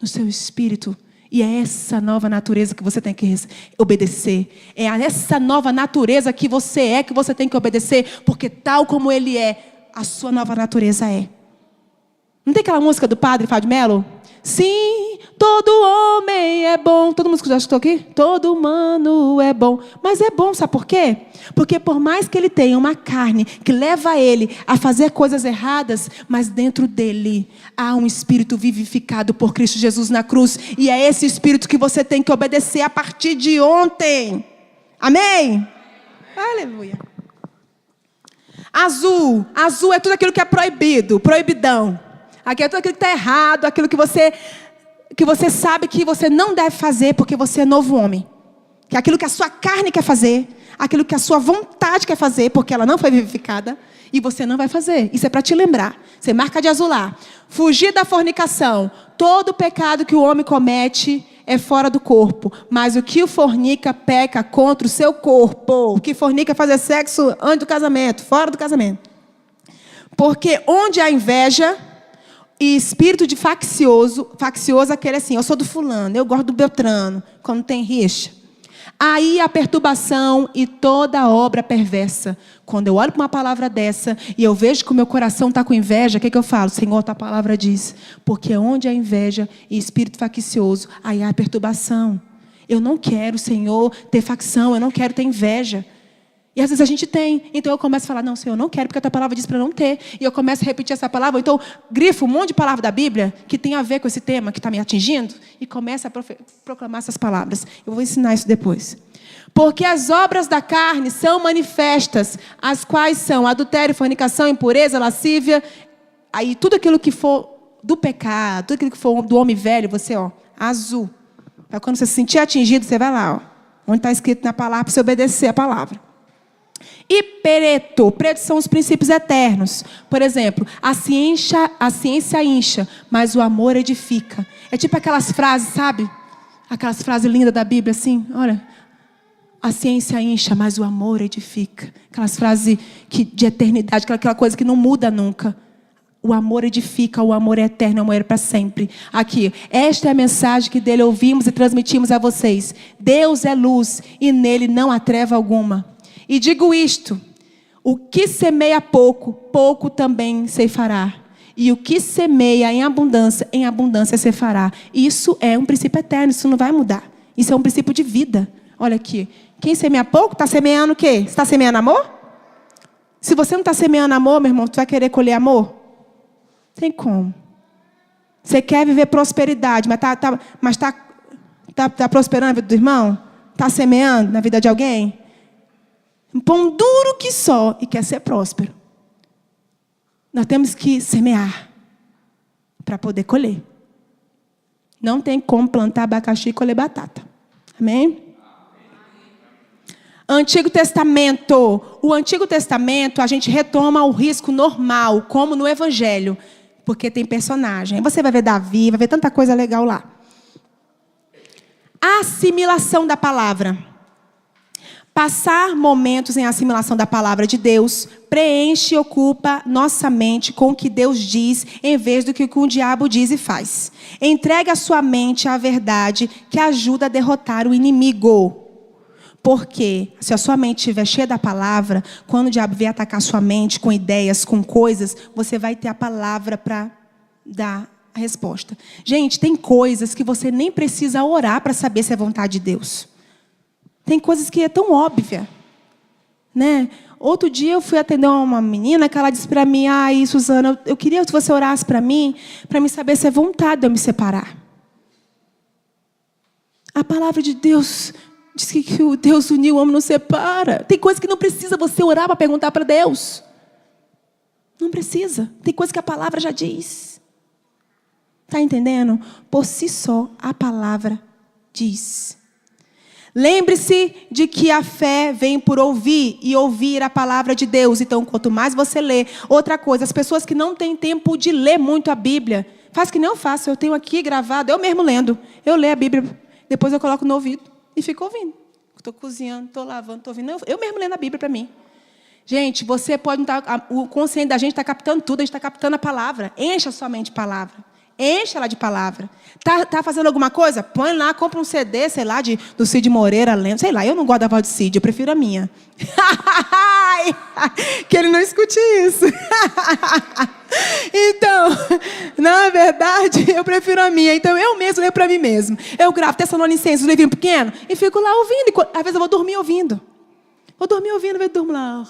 No seu espírito. E é essa nova natureza que você tem que obedecer. É essa nova natureza que você tem que obedecer. Porque tal como Ele é, a sua nova natureza é. Não tem aquela música do padre Fábio Melo? Sim, todo homem é bom. Todo mundo já escutou aqui? Todo humano é bom. Mas é bom, sabe por quê? Porque por mais que ele tenha uma carne que leva ele a fazer coisas erradas, mas dentro dele há um espírito vivificado por Cristo Jesus na cruz. E é esse espírito que você tem que obedecer a partir de ontem. Amém? Aleluia. Azul. Azul é tudo aquilo que é proibido, proibidão. Aqui é tudo aquilo que está errado, aquilo que você sabe que você não deve fazer porque você é novo homem. Que é aquilo que a sua carne quer fazer, aquilo que a sua vontade quer fazer, porque ela não foi vivificada, e você não vai fazer. Isso é para te lembrar. Você marca de azular. Fugir da fornicação. Todo pecado que o homem comete é fora do corpo, mas o que o fornica peca contra o seu corpo. O que fornica é fazer sexo antes do casamento, fora do casamento. Porque onde há inveja e espírito de faccioso aquele assim, eu sou do fulano, eu gosto do Beltrano, quando tem rixa. Aí a perturbação e toda obra perversa. Quando eu olho para uma palavra dessa e eu vejo que o meu coração está com inveja, o que eu falo? Senhor, tua palavra diz. Porque onde há inveja e espírito faccioso, aí há perturbação. Eu não quero, Senhor, ter facção, eu não quero ter inveja. E às vezes a gente tem. Então eu começo a falar, não, Senhor, eu não quero, porque a tua palavra diz para não ter. E eu começo a repetir essa palavra. Então, grifo um monte de palavra da Bíblia que tem a ver com esse tema que está me atingindo. E começo a proclamar essas palavras. Eu vou ensinar isso depois. Porque as obras da carne são manifestas, as quais são adultério, fornicação, impureza, lascívia. Aí tudo aquilo que for do pecado, tudo aquilo que for do homem velho, você, azul. Para quando você se sentir atingido, você vai lá, onde está escrito na palavra, para você obedecer a palavra. E preto são os princípios eternos. Por exemplo, a ciência incha, mas o amor edifica. É tipo aquelas frases, sabe? Aquelas frases lindas da Bíblia, assim, olha. A ciência incha, mas o amor edifica. Aquelas frases de eternidade, aquela coisa que não muda nunca. O amor edifica, o amor é eterno, o amor é para sempre. Aqui, esta é a mensagem que dele ouvimos e transmitimos a vocês. Deus é luz e nele não há treva alguma. E digo isto, o que semeia pouco, pouco também ceifará. E o que semeia em abundância ceifará. Isso é um princípio eterno, isso não vai mudar. Isso é um princípio de vida. Olha aqui, quem semeia pouco, está semeando o quê? Você está semeando amor? Se você não está semeando amor, meu irmão, tu vai querer colher amor? Tem como. Você quer viver prosperidade, mas está prosperando a vida do irmão? Está semeando na vida de alguém? Um pão duro que só e quer ser próspero. Nós temos que semear para poder colher. Não tem como plantar abacaxi e colher batata. Amém? Antigo Testamento. O Antigo Testamento, a gente retoma o risco normal, como no Evangelho. Porque tem personagem. Aí você vai ver Davi, vai ver tanta coisa legal lá. Assimilação da palavra. Passar momentos em assimilação da palavra de Deus preenche e ocupa nossa mente com o que Deus diz, em vez do que o diabo diz e faz. Entregue a sua mente à verdade que ajuda a derrotar o inimigo. Porque se a sua mente estiver cheia da palavra, quando o diabo vier atacar a sua mente com ideias, com coisas, você vai ter a palavra para dar a resposta. Gente, tem coisas que você nem precisa orar para saber se é vontade de Deus. Tem coisas que é tão óbvia, né? Outro dia eu fui atender uma menina que ela disse para mim, Suzana, eu queria que você orasse para mim saber se é vontade de eu me separar. A palavra de Deus diz que o Deus uniu, o homem não separa. Tem coisas que não precisa você orar para perguntar para Deus. Não precisa. Tem coisas que a palavra já diz. Está entendendo? Por si só, a palavra diz. Lembre-se de que a fé vem por ouvir e ouvir a palavra de Deus. Então, quanto mais você lê. Outra coisa, as pessoas que não têm tempo de ler muito a Bíblia, faz que nem eu faço. Eu tenho aqui gravado, eu mesmo lendo. Eu leio a Bíblia, depois eu coloco no ouvido e fico ouvindo. Estou cozinhando, estou lavando, estou ouvindo. Eu mesmo lendo a Bíblia para mim. Gente, você pode não estar... O consciente da gente está captando tudo, a gente está captando a palavra. Encha a sua mente de palavra. Enche ela de palavra. Tá fazendo alguma coisa? Põe lá, compra um CD, sei lá, do Cid Moreira, lendo. Sei lá, eu não gosto da voz de Cid, eu prefiro a minha. Que ele não escute isso. Então, na verdade, eu prefiro a minha. Então, eu mesmo leio para mim mesmo. Eu gravo Tessalonicenses, um livrinho pequeno, e fico lá ouvindo. Às vezes eu vou dormir ouvindo. Às vezes eu durmo lá...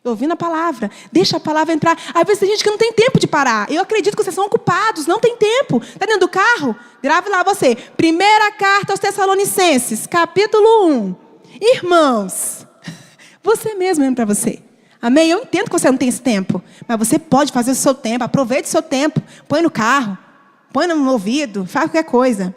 ouvindo a palavra, deixa a palavra entrar. Às vezes tem gente que não tem tempo de parar. Eu acredito que vocês são ocupados, não tem tempo. Está dentro do carro? Grave lá você. Primeira carta aos Tessalonicenses, capítulo 1. Irmãos, você mesmo lembra para você. Amém? Eu entendo que você não tem esse tempo, mas você pode fazer o seu tempo, aproveite o seu tempo. Põe no carro, põe no ouvido, faz qualquer coisa.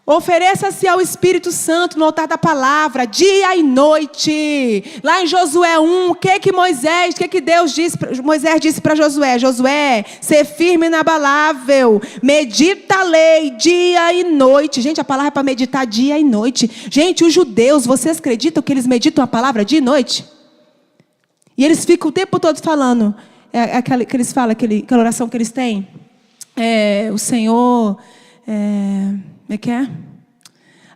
Ofereça-se ao Espírito Santo no altar da palavra, dia e noite. Lá em Josué 1, o que Deus disse, Moisés disse para Josué? Josué, ser firme e inabalável, medita a lei dia e noite. Gente, a palavra é para meditar dia e noite. Gente, os judeus, vocês acreditam que eles meditam a palavra dia e noite? E eles ficam o tempo todo falando, aquela que eles falam, aquela oração que eles têm. O Senhor... Como é que é?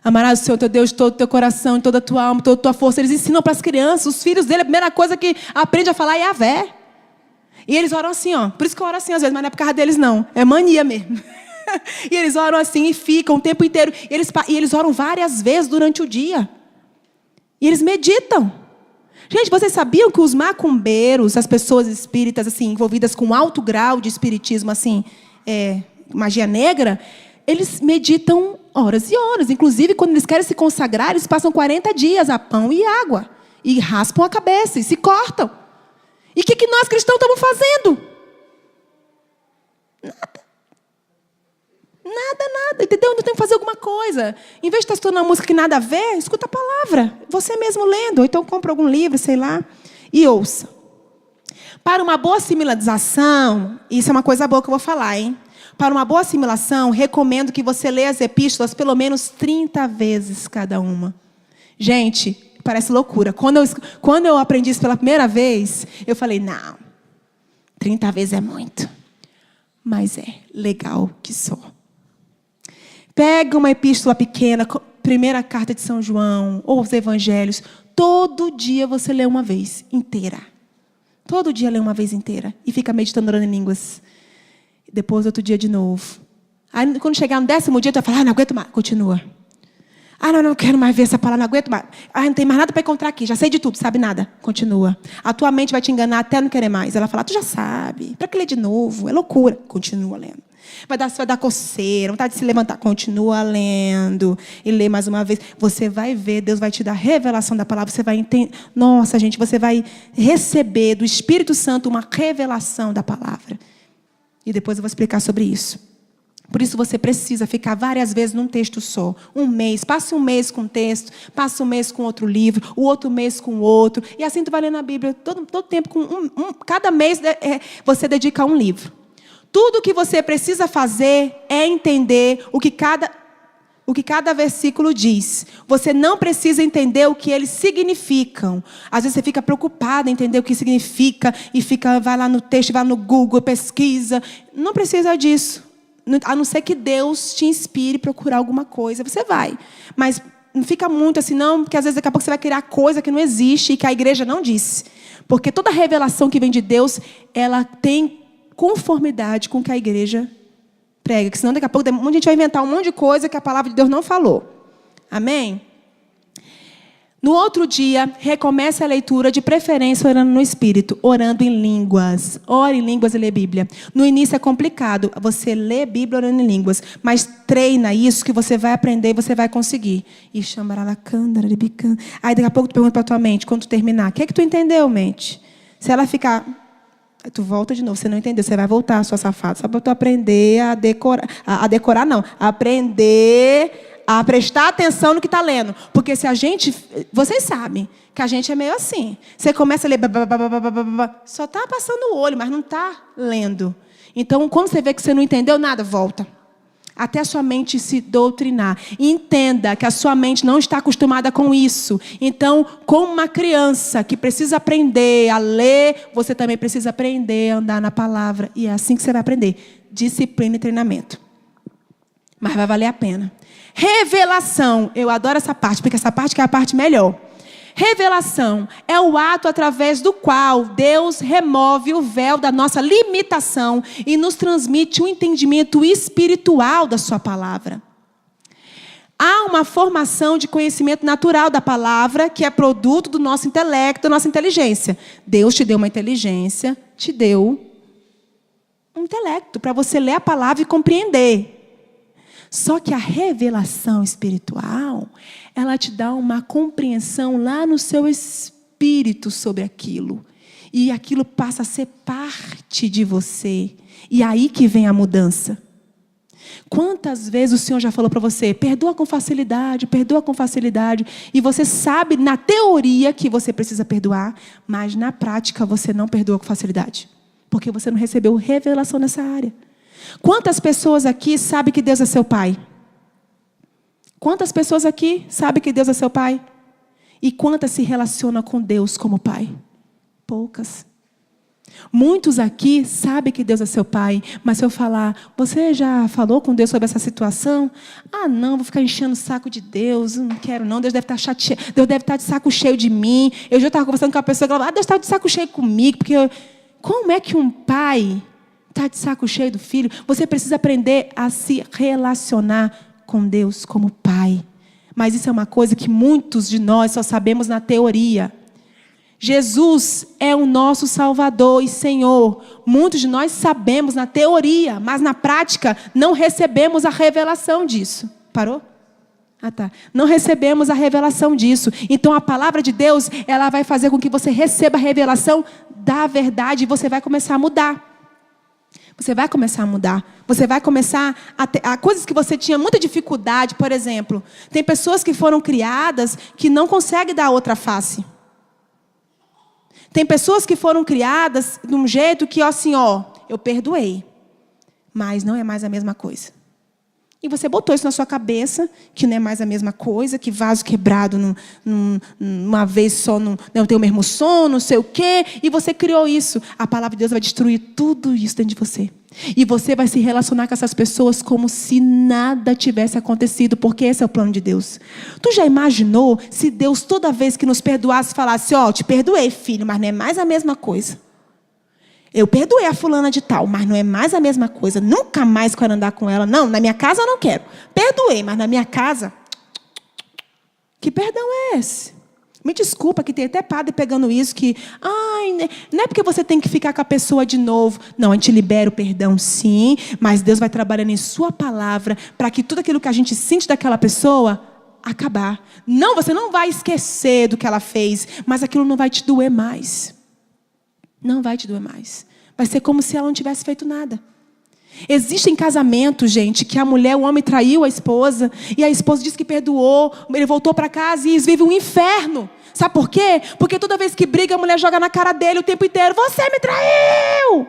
Amarás o Senhor teu Deus de todo o teu coração, de toda a tua alma, de toda a tua força. Eles ensinam para as crianças, os filhos dele, a primeira coisa que aprende a falar é Yahvé. E eles oram assim, ó. Por isso que eu oro assim às vezes, mas não é por causa deles não. É mania mesmo. E eles oram assim e ficam o tempo inteiro. E eles oram várias vezes durante o dia. E eles meditam. Gente, vocês sabiam que os macumbeiros, as pessoas espíritas assim, envolvidas com alto grau de espiritismo, assim, magia negra, eles meditam horas e horas. Inclusive, quando eles querem se consagrar, eles passam 40 dias a pão e água. E raspam a cabeça e se cortam. E o que nós cristãos estamos fazendo? Nada. Entendeu? Não tem que fazer alguma coisa. Em vez de estar estudando uma música que nada a ver, escuta a palavra. Você mesmo lendo. Ou então compra algum livro, sei lá. E ouça. Para uma boa assimilação, isso é uma coisa boa que eu vou falar, hein? Para uma boa assimilação, recomendo que você leia as epístolas pelo menos 30 vezes cada uma. Gente, parece loucura. Quando eu aprendi isso pela primeira vez, eu falei, não, 30 vezes é muito. Mas é legal que só. Pega uma epístola pequena, primeira carta de São João, ou os evangelhos. Todo dia você lê uma vez inteira. Todo dia lê uma vez inteira. E fica meditando, orando em línguas. Depois, outro dia de novo. Aí, quando chegar no 10º dia, tu vai falar, não aguento mais. Continua. Não quero mais ver essa palavra, não aguento mais. Não tem mais nada para encontrar aqui, já sei de tudo, sabe nada. Continua. A tua mente vai te enganar até não querer mais. Ela vai falar, tu já sabe. Para que ler de novo? É loucura. Continua lendo. Vai dar coceira, vontade de se levantar. Continua lendo. E lê mais uma vez. Você vai ver, Deus vai te dar revelação da palavra. Você vai entender. Nossa, gente, você vai receber do Espírito Santo uma revelação da palavra. E depois eu vou explicar sobre isso. Por isso você precisa ficar várias vezes num texto só. Um mês, passe um mês com um texto, passe um mês com outro livro, o outro mês com outro. E assim tu vai lendo a Bíblia todo tempo. Cada mês você dedica a um livro. Tudo o que você precisa fazer é entender o que cada versículo diz. Você não precisa entender o que eles significam. Às vezes você fica preocupado em entender o que significa e vai lá no texto, vai no Google, pesquisa. Não precisa disso. A não ser que Deus te inspire a procurar alguma coisa, você vai. Mas não fica muito assim, não, porque às vezes daqui a pouco você vai criar coisa que não existe e que a igreja não disse. Porque toda revelação que vem de Deus, ela tem conformidade com o que a igreja prega. Porque senão daqui a pouco a gente vai inventar um monte de coisa que a palavra de Deus não falou. Amém? No outro dia, recomece a leitura, de preferência orando no Espírito, orando em línguas. Ore em línguas e lê Bíblia. No início é complicado, você lê Bíblia orando em línguas, mas treina isso que você vai aprender e você vai conseguir. Aí daqui a pouco tu pergunta para tua mente, quando tu terminar, o que é que tu entendeu, mente? Se ela ficar... Tu volta de novo, você não entendeu, você vai voltar, sua safada, só para tu aprender a decorar, não. Aprender... a prestar atenção no que está lendo. Porque se a gente... Vocês sabem que a gente é meio assim. Você começa a ler... só está passando o olho, mas não está lendo. Então, quando você vê que você não entendeu nada, volta. Até a sua mente se doutrinar. E entenda que a sua mente não está acostumada com isso. Então, como uma criança que precisa aprender a ler, você também precisa aprender a andar na palavra. E é assim que você vai aprender. Disciplina e treinamento. Mas vai valer a pena. Revelação. Eu adoro essa parte, porque essa parte que é a parte melhor. Revelação é o ato através do qual Deus remove o véu da nossa limitação e nos transmite um entendimento espiritual da sua palavra. Há uma formação de conhecimento natural da palavra, que é produto do nosso intelecto, da nossa inteligência. Deus te deu uma inteligência, te deu um intelecto para você ler a palavra e compreender. Só que a revelação espiritual, ela te dá uma compreensão lá no seu espírito sobre aquilo. E aquilo passa a ser parte de você. E aí que vem a mudança. Quantas vezes o Senhor já falou para você, perdoa com facilidade, e você sabe na teoria que você precisa perdoar, mas na prática você não perdoa com facilidade, porque você não recebeu revelação nessa área. Quantas pessoas aqui sabem que Deus é seu Pai? Quantas pessoas aqui sabem que Deus é seu Pai? E quantas se relacionam com Deus como Pai? Poucas. Muitos aqui sabem que Deus é seu Pai, mas se eu falar, você já falou com Deus sobre essa situação? Ah, não, vou ficar enchendo o saco de Deus, não quero não, Deus deve estar chateado, Deus deve estar de saco cheio de mim. Eu já estava conversando com uma pessoa que falava, Deus está de saco cheio comigo, porque como é que um pai está de saco cheio do filho? Você precisa aprender a se relacionar com Deus como Pai. Mas isso é uma coisa que muitos de nós só sabemos na teoria. Jesus é o nosso Salvador e Senhor. Muitos de nós sabemos na teoria, mas na prática não recebemos a revelação disso. Parou? Ah, tá. Não recebemos a revelação disso. Então a palavra de Deus, ela vai fazer com que você receba a revelação da verdade e você vai começar a mudar. Você vai começar a mudar. Você vai começar a ter coisas que você tinha muita dificuldade, por exemplo. Tem pessoas que foram criadas que não conseguem dar outra face. Tem pessoas que foram criadas de um jeito que, assim, eu perdoei. Mas não é mais a mesma coisa. E você botou isso na sua cabeça, que não é mais a mesma coisa, que vaso quebrado numa vez só não tem o mesmo som, não sei o quê. E você criou isso. A palavra de Deus vai destruir tudo isso dentro de você. E você vai se relacionar com essas pessoas como se nada tivesse acontecido, porque esse é o plano de Deus. Tu já imaginou se Deus toda vez que nos perdoasse falasse, te perdoei, filho, mas não é mais a mesma coisa. Eu perdoei a fulana de tal, mas não é mais a mesma coisa. Nunca mais quero andar com ela. Não, na minha casa eu não quero. Perdoei, mas na minha casa... Que perdão é esse? Me desculpa que tem até padre pegando isso, que... não é porque você tem que ficar com a pessoa de novo. Não, a gente libera o perdão, sim, mas Deus vai trabalhando em sua palavra para que tudo aquilo que a gente sente daquela pessoa acabar. Não, você não vai esquecer do que ela fez, mas aquilo não vai te doer mais. Não vai te doer mais. Vai ser como se ela não tivesse feito nada. Existem casamentos, gente, que o homem traiu a esposa, e a esposa disse que perdoou, ele voltou para casa e eles vivem um inferno. Sabe por quê? Porque toda vez que briga, a mulher joga na cara dele o tempo inteiro, você me traiu!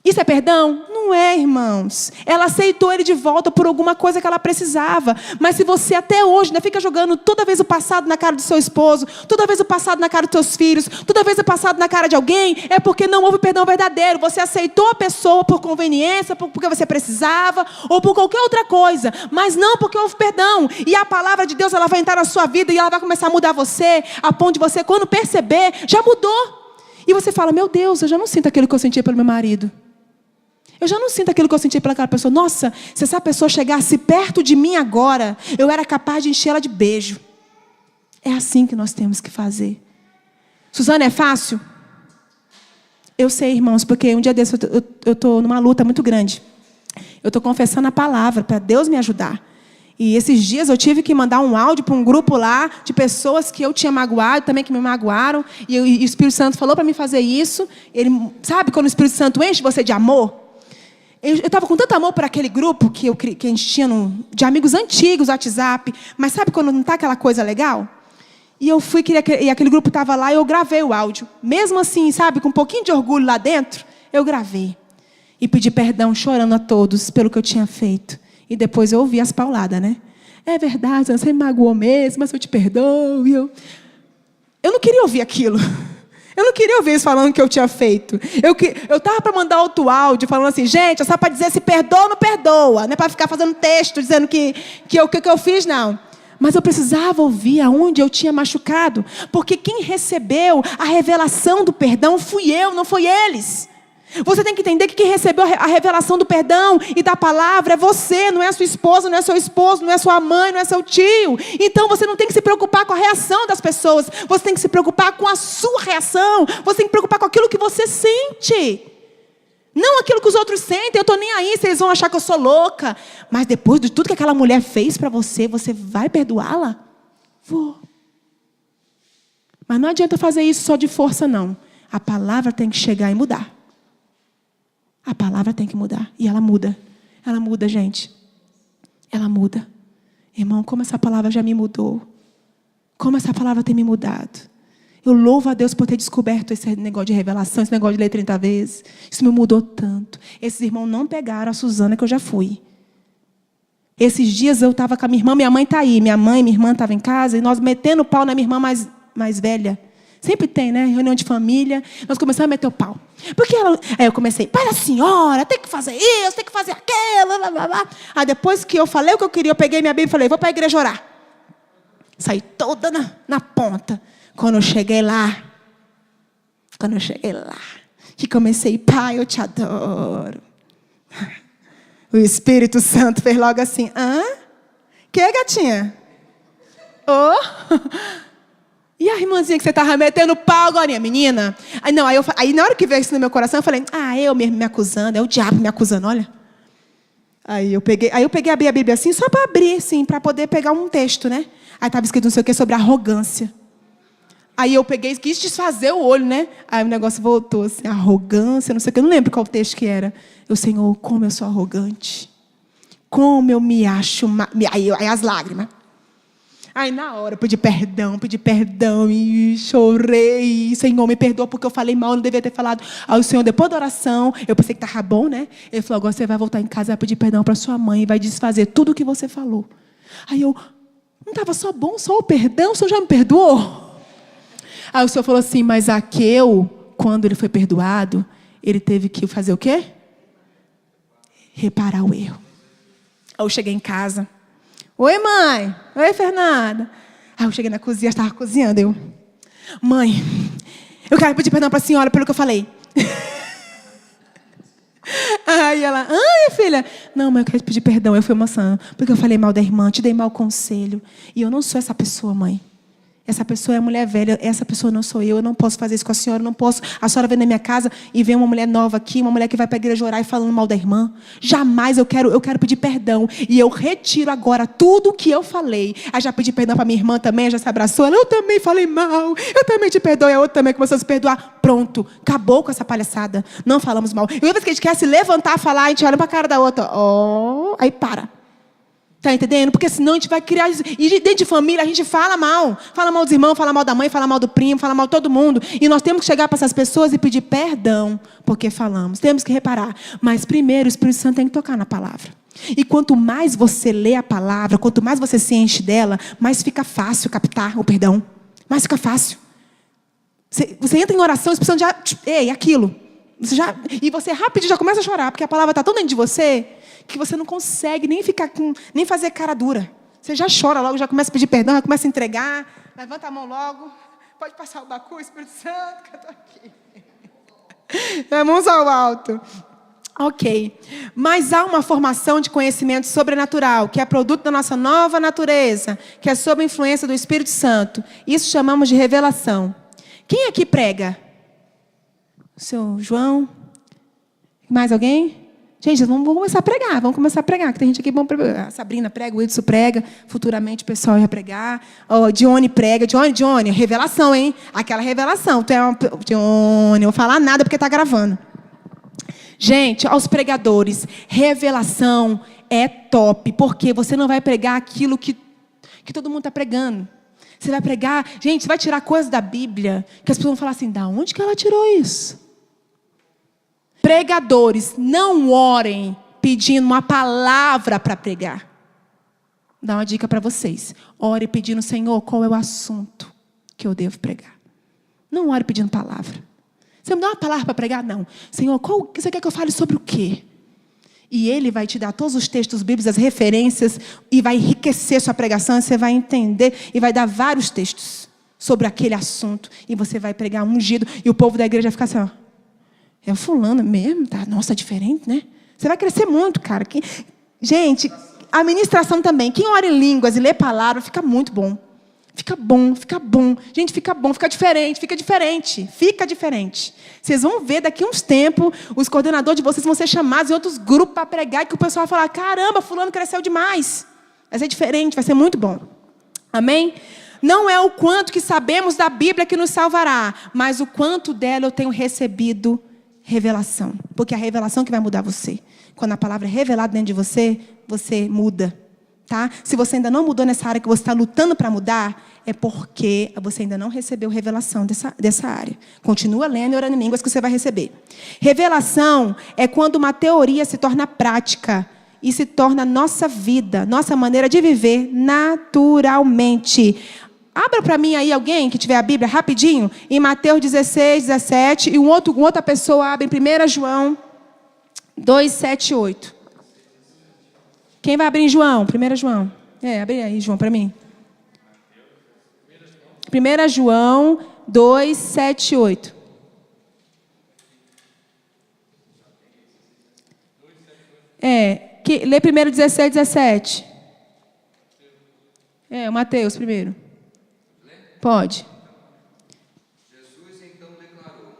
Isso é perdão? Não é, irmãos. Ela aceitou ele de volta por alguma coisa que ela precisava. Mas se você até hoje ainda fica jogando toda vez o passado na cara do seu esposo, toda vez o passado na cara dos seus filhos, toda vez o passado na cara de alguém, é porque não houve perdão verdadeiro. Você aceitou a pessoa por conveniência, porque você precisava, ou por qualquer outra coisa, mas não porque houve perdão. E a palavra de Deus, ela vai entrar na sua vida e ela vai começar a mudar você, a ponto de você, quando perceber, já mudou. E você fala, meu Deus, eu já não sinto aquilo que eu sentia pelo meu marido. Eu já não sinto aquilo que eu senti pelaquela pessoa. Nossa, se essa pessoa chegasse perto de mim agora, eu era capaz de encher ela de beijo. É assim que nós temos que fazer. Suzana, é fácil? Eu sei, irmãos, porque um dia desse eu estou numa luta muito grande. Eu estou confessando a palavra para Deus me ajudar. E esses dias eu tive que mandar um áudio para um grupo lá de pessoas que eu tinha magoado, também que me magoaram. E o Espírito Santo falou para mim fazer isso. Ele, sabe quando o Espírito Santo enche você de amor? Eu estava com tanto amor por aquele grupo que a gente tinha de amigos antigos, WhatsApp. Mas sabe quando não está aquela coisa legal? E eu fui, e aquele grupo estava lá e eu gravei o áudio. Mesmo assim, sabe, com um pouquinho de orgulho lá dentro, eu gravei. E pedi perdão, chorando a todos pelo que eu tinha feito. E depois eu ouvi as pauladas, né? É verdade, você me magoou mesmo, mas eu te perdoo. Eu não queria ouvir aquilo. Eu não queria ouvir eles falando que eu tinha feito. Eu estava para mandar outro áudio falando assim, gente, é só para dizer se perdoa ou não perdoa. Não é para ficar fazendo texto dizendo que eu fiz, não. Mas eu precisava ouvir aonde eu tinha machucado. Porque quem recebeu a revelação do perdão fui eu, não foi eles. Você tem que entender que quem recebeu a revelação do perdão e da palavra é você, não é a sua esposa, não é seu esposo, não é sua mãe, não é seu tio. Então você não tem que se preocupar com a reação das pessoas, você tem que se preocupar com a sua reação, você tem que se preocupar com aquilo que você sente. Não aquilo que os outros sentem, eu estou nem aí se eles vão achar que eu sou louca. Mas depois de tudo que aquela mulher fez para você, você vai perdoá-la? Vou. Mas não adianta fazer isso só de força, não. A palavra tem que chegar e mudar. A palavra tem que mudar. E ela muda. Ela muda, gente. Ela muda. Irmão, como essa palavra já me mudou. Como essa palavra tem me mudado. Eu louvo a Deus por ter descoberto esse negócio de revelação, esse negócio de ler 30 vezes. Isso me mudou tanto. Esses irmãos não pegaram a Suzana que eu já fui. Esses dias eu estava com a minha irmã, minha mãe está aí. Minha mãe e minha irmã estavam em casa e nós metendo o pau na minha irmã mais velha. Sempre tem, né? Reunião de família. Nós começamos a meter o pau. Porque ela... Aí eu comecei, para a senhora, tem que fazer isso, tem que fazer aquilo, blá, blá, blá. Aí depois que eu falei o que eu queria, eu peguei minha Bíblia e falei, vou para a igreja orar. Saí toda na ponta. Quando eu cheguei lá, que comecei, Pai, eu te adoro. O Espírito Santo fez logo assim, hã? Que, gatinha? Oh? E a irmãzinha que você estava metendo pau agora, menina? Aí na hora que veio isso no meu coração, eu falei, eu mesmo me acusando, é o diabo me acusando, olha. Aí eu peguei a Bíblia assim, só para abrir, assim, para poder pegar um texto, né? Aí estava escrito não sei o que sobre arrogância. Aí eu peguei, quis desfazer o olho, né? Aí o negócio voltou assim, arrogância, não sei o que. Eu não lembro qual texto que era. Eu, Senhor, como eu sou arrogante. Como eu me acho... Aí as lágrimas. Aí na hora eu pedi perdão e chorei. Senhor, me perdoa porque eu falei mal, eu não devia ter falado. Aí o Senhor, depois da oração, eu pensei que estava bom, né? Ele falou, agora você vai voltar em casa e vai pedir perdão para sua mãe e vai desfazer tudo o que você falou. Aí eu, não estava só bom, só o perdão? O Senhor já me perdoou? Aí o Senhor falou assim, mas Aqueu, quando ele foi perdoado, ele teve que fazer o quê? Reparar o erro. Aí eu cheguei em casa. Oi, mãe. Oi, Fernanda. Aí eu cheguei na cozinha, estava cozinhando. Eu, mãe, eu quero pedir perdão para a senhora pelo que eu falei. Aí ela, minha filha. Não, mãe, eu quero pedir perdão. Eu fui emocionando, porque eu falei mal da irmã, te dei mau conselho. E eu não sou essa pessoa, mãe. Essa pessoa é a mulher velha, essa pessoa não sou eu não posso fazer isso com a senhora, eu não posso. A senhora vem na minha casa e vê uma mulher nova aqui, uma mulher que vai para a igreja orar e falando mal da irmã. Jamais eu quero pedir perdão. E eu retiro agora tudo o que eu falei. Aí já pedi perdão para minha irmã também, já se abraçou. Ela, eu também falei mal, eu também te perdoo, e a outra também começou a se perdoar. Pronto, acabou com essa palhaçada. Não falamos mal. E uma vez que a gente quer se levantar, falar, a gente olha para a cara da outra. Aí para. Está entendendo? Porque senão a gente vai criar... E dentro de família a gente fala mal. Fala mal dos irmãos, fala mal da mãe, fala mal do primo, fala mal de todo mundo. E nós temos que chegar para essas pessoas e pedir perdão porque falamos. Temos que reparar. Mas primeiro o Espírito Santo tem que tocar na palavra. E quanto mais você lê a palavra, quanto mais você se enche dela, mais fica fácil captar o perdão. Mais fica fácil. Você entra em oração, o Espírito Santo já... Ei, aquilo. E você rapidinho já começa a chorar, porque a palavra está tão dentro de você... que você não consegue nem fazer cara dura. Você já chora logo, já começa a pedir perdão, já começa a entregar. Levanta a mão logo. Pode passar o bacu, Espírito Santo, que eu estou aqui. Mãos ao alto. Ok. Mas há uma formação de conhecimento sobrenatural, que é produto da nossa nova natureza, que é sob a influência do Espírito Santo. Isso chamamos de revelação. Quem aqui prega? O seu João? Mais alguém? Gente, vamos começar a pregar, que tem gente aqui bom para pregar. A Sabrina prega, o Edson prega, futuramente o pessoal ia pregar. O Dione prega. Dione, revelação, hein? Aquela revelação. Dione, não vou falar nada porque está gravando. Gente, aos pregadores, revelação é top, porque você não vai pregar aquilo que todo mundo está pregando. Você vai pregar, gente, você vai tirar coisas da Bíblia, que as pessoas vão falar assim, da onde que ela tirou isso? Pregadores, não orem pedindo uma palavra para pregar. Vou dar uma dica para vocês. Ore pedindo, Senhor, qual é o assunto que eu devo pregar? Não ore pedindo palavra. Você me dá uma palavra para pregar? Não. Senhor, você quer que eu fale sobre o quê? E Ele vai te dar todos os textos bíblicos, as referências, e vai enriquecer sua pregação, e você vai entender, e vai dar vários textos sobre aquele assunto, e você vai pregar ungido, e o povo da igreja vai ficar assim, ó. É o fulano mesmo? Tá? Nossa, é diferente, né? Você vai crescer muito, cara. Gente, a ministração também. Quem ora em línguas e lê palavra, fica muito bom. Fica bom. Gente, fica bom, fica diferente. Vocês vão ver daqui a uns tempos, os coordenadores de vocês vão ser chamados em outros grupos para pregar, e que o pessoal vai falar, caramba, fulano cresceu demais. Vai ser diferente, vai ser muito bom. Amém? Não é o quanto que sabemos da Bíblia que nos salvará, mas o quanto dela eu tenho recebido revelação. Porque é a revelação que vai mudar você. Quando a palavra é revelada dentro de você, você muda. Tá? Se você ainda não mudou nessa área que você está lutando para mudar, é porque você ainda não recebeu revelação dessa área. Continua lendo e orando em línguas que você vai receber. Revelação é quando uma teoria se torna prática e se torna nossa vida, nossa maneira de viver naturalmente. Abra para mim aí alguém que tiver a Bíblia rapidinho, em Mateus 16, 17, e outra pessoa abre em 1 João 2, 7, 8. Quem vai abrir em João? 1 João. Abre aí, João, para mim. 1 João 2, 7, 8. Lê primeiro 16, 17. O Mateus primeiro. Pode. Jesus então declarou: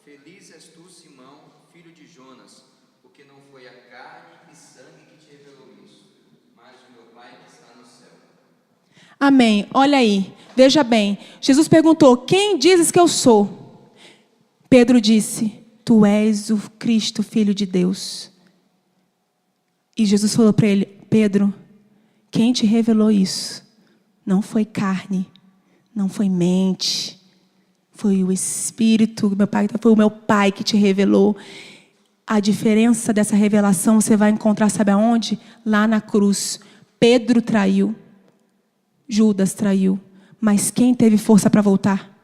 Feliz és tu, Simão, filho de Jonas, porque não foi a carne e sangue que te revelou isso, mas o meu Pai que está no céu. Amém. Olha aí. Veja bem. Jesus perguntou: quem dizes que eu sou? Pedro disse: tu és o Cristo, Filho de Deus. E Jesus falou para ele: Pedro, quem te revelou isso? Não foi carne, não foi mente, foi o Espírito, foi o meu Pai que te revelou. A diferença dessa revelação você vai encontrar, sabe aonde? Lá na cruz. Pedro traiu, Judas traiu, mas quem teve força para voltar?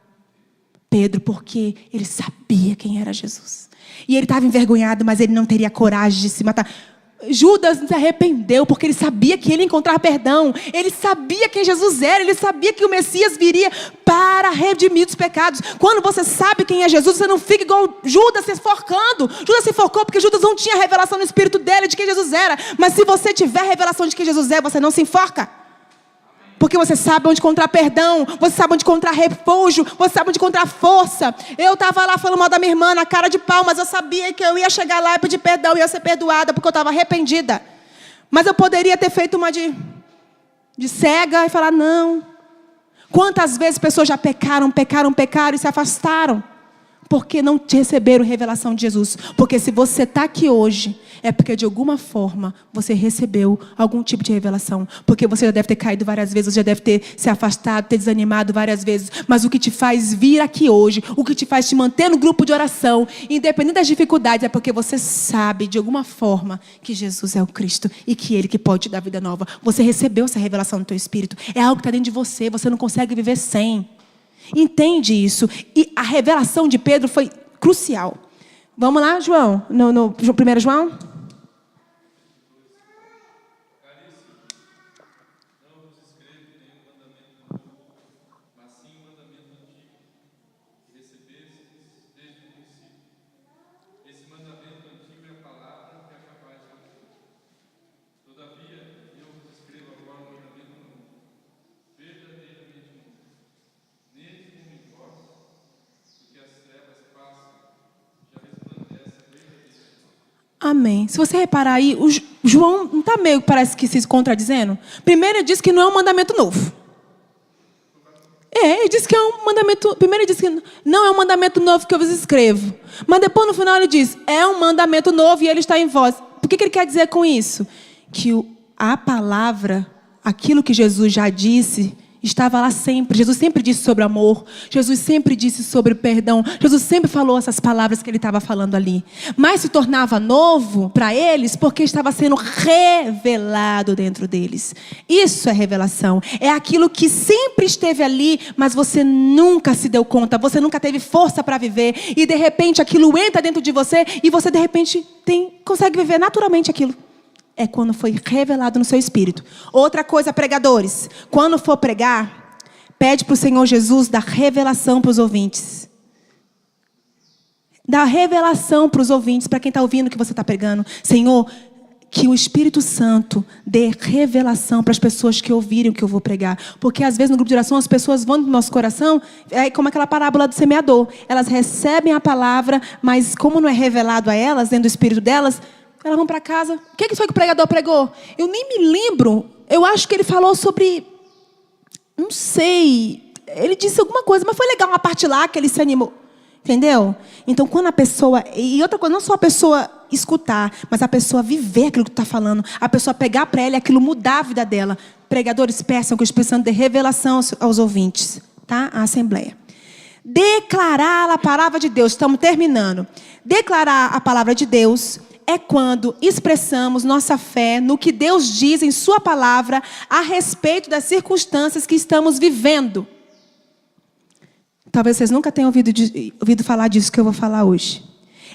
Pedro, porque ele sabia quem era Jesus. E ele estava envergonhado, mas ele não teria coragem de se matar. Judas se arrependeu porque ele sabia que ele ia encontrar perdão. Ele sabia quem Jesus era. Ele sabia que o Messias viria para redimir os pecados. Quando você sabe quem é Jesus, você não fica igual Judas se enforcando. Judas se enforcou porque Judas não tinha revelação no espírito dele de quem Jesus era. Mas se você tiver revelação de quem Jesus é, você não se enforca. Porque você sabe onde encontrar perdão, você sabe onde encontrar refúgio, você sabe onde encontrar força. Eu estava lá falando mal da minha irmã, na cara de pau, mas eu sabia que eu ia chegar lá e pedir perdão, e ia ser perdoada, porque eu estava arrependida. Mas eu poderia ter feito uma de cega e falar, não. Quantas vezes pessoas já pecaram e se afastaram? Porque não receberam revelação de Jesus. Porque se você está aqui hoje, é porque de alguma forma você recebeu algum tipo de revelação. Porque você já deve ter caído várias vezes, você já deve ter se afastado, ter desanimado várias vezes. Mas o que te faz vir aqui hoje, o que te faz te manter no grupo de oração, independente das dificuldades, é porque você sabe de alguma forma que Jesus é o Cristo e que Ele que pode te dar vida nova. Você recebeu essa revelação no teu espírito. É algo que está dentro de você, você não consegue viver sem. Entende isso? E a revelação de Pedro foi crucial. Vamos lá, João? No 1 João? Amém. Se você reparar aí, o João não está meio, parece que se contradizendo. Primeiro ele diz que não é um mandamento novo. Ele diz que é um mandamento. Primeiro ele diz que não é um mandamento novo que eu vos escrevo. Mas depois no final ele diz, é um mandamento novo e ele está em vós. Por que ele quer dizer com isso? Que a palavra, aquilo que Jesus já disse, estava lá sempre. Jesus sempre disse sobre amor. Jesus sempre disse sobre perdão. Jesus sempre falou essas palavras que ele estava falando ali. Mas se tornava novo para eles porque estava sendo revelado dentro deles. Isso é revelação. É aquilo que sempre esteve ali, mas você nunca se deu conta. Você nunca teve força para viver. E de repente aquilo entra dentro de você e você de repente consegue viver naturalmente aquilo. É quando foi revelado no seu espírito. Outra coisa, pregadores. Quando for pregar, pede para o Senhor Jesus dar revelação para os ouvintes. Dá revelação para os ouvintes, para quem está ouvindo o que você está pregando. Senhor, que o Espírito Santo dê revelação para as pessoas que ouvirem o que eu vou pregar. Porque às vezes no grupo de oração as pessoas vão no nosso coração, é como aquela parábola do semeador. Elas recebem a palavra, mas como não é revelado a elas, dentro do espírito delas, elas vão para casa. O que foi que o pregador pregou? Eu nem me lembro. Eu acho que ele falou sobre... Não sei. Ele disse alguma coisa, mas foi legal uma parte lá que ele se animou. Entendeu? Então, quando a pessoa... E outra coisa, não só a pessoa escutar, mas a pessoa viver aquilo que tu está falando. A pessoa pegar para ela e aquilo mudar a vida dela. Pregadores, peçam que o Espírito Santo dê revelação aos ouvintes. Tá? A Assembleia. Declarar a palavra de Deus. Estamos terminando. Declarar a palavra de Deus é quando expressamos nossa fé no que Deus diz em sua palavra a respeito das circunstâncias que estamos vivendo. Talvez vocês nunca tenham ouvido falar disso que eu vou falar hoje.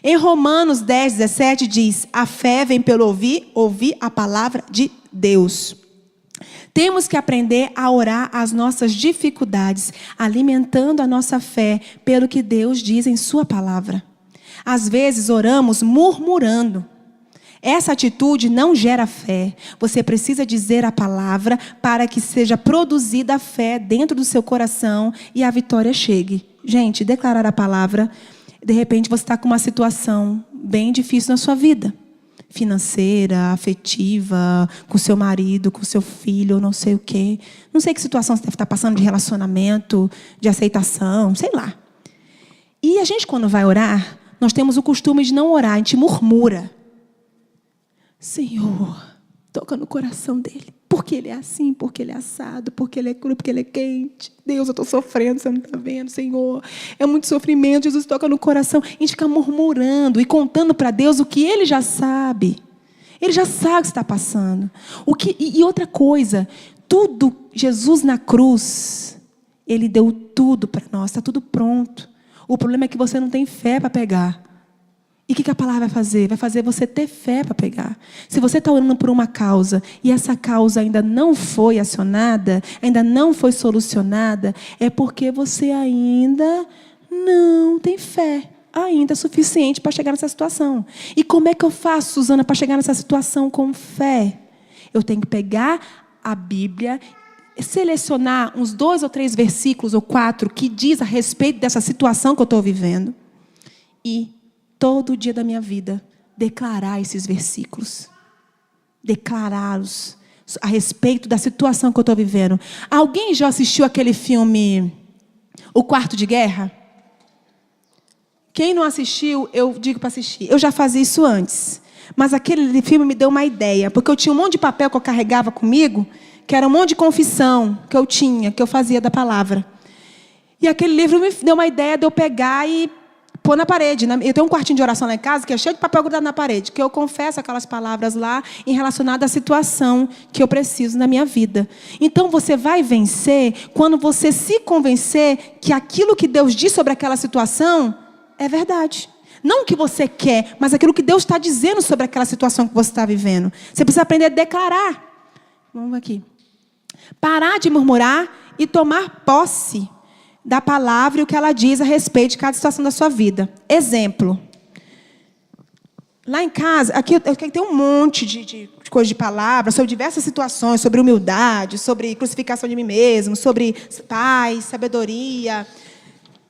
Em Romanos 10, 17 diz: a fé vem pelo ouvir a palavra de Deus. Temos que aprender a orar as nossas dificuldades, alimentando a nossa fé pelo que Deus diz em sua palavra. Às vezes oramos murmurando. Essa atitude não gera fé. Você precisa dizer a palavra para que seja produzida a fé dentro do seu coração e a vitória chegue. Gente, declarar a palavra, de repente você está com uma situação bem difícil na sua vida. Financeira, afetiva, com seu marido, com seu filho, não sei o quê. Não sei que situação você deve estar passando de relacionamento, de aceitação, sei lá. E a gente, quando vai orar, nós temos o costume de não orar, a gente murmura. Senhor, toca no coração dele. Porque ele é assim, porque ele é assado, porque ele é cru, porque ele é quente. Deus, eu estou sofrendo, você não está vendo, Senhor. É muito sofrimento, Jesus toca no coração. A gente fica murmurando e contando para Deus o que ele já sabe. Ele já sabe o que está passando. E outra coisa, tudo, Jesus na cruz, ele deu tudo para nós, está tudo pronto. O problema é que você não tem fé para pegar. E o que a palavra vai fazer? Vai fazer você ter fé para pegar. Se você está orando por uma causa e essa causa ainda não foi acionada, ainda não foi solucionada, é porque você ainda não tem fé ainda suficiente para chegar nessa situação. E como é que eu faço, Suzana, para chegar nessa situação com fé? Eu tenho que pegar a Bíblia, selecionar uns 2 ou 3 versículos ou 4 que diz a respeito dessa situação que eu estou vivendo e todo dia da minha vida, declarar esses versículos. Declará-los a respeito da situação que eu estou vivendo. Alguém já assistiu aquele filme O Quarto de Guerra? Quem não assistiu, eu digo para assistir. Eu já fazia isso antes. Mas aquele filme me deu uma ideia. Porque eu tinha um monte de papel que eu carregava comigo, que era um monte de confissão que eu tinha, que eu fazia da palavra. E aquele livro me deu uma ideia de eu pegar e pôr na parede. Eu tenho um quartinho de oração lá em casa que é cheio de papel grudado na parede, que eu confesso aquelas palavras lá em relacionado à situação que eu preciso na minha vida. Então você vai vencer quando você se convencer que aquilo que Deus diz sobre aquela situação é verdade. Não o que você quer, mas aquilo que Deus está dizendo sobre aquela situação que você está vivendo. Você precisa aprender a declarar. Vamos aqui. Parar de murmurar e tomar posse da palavra e o que ela diz a respeito de cada situação da sua vida. Exemplo. Lá em casa, aqui tem um monte de coisa de palavra sobre diversas situações, sobre humildade, sobre crucificação de mim mesmo, sobre paz, sabedoria.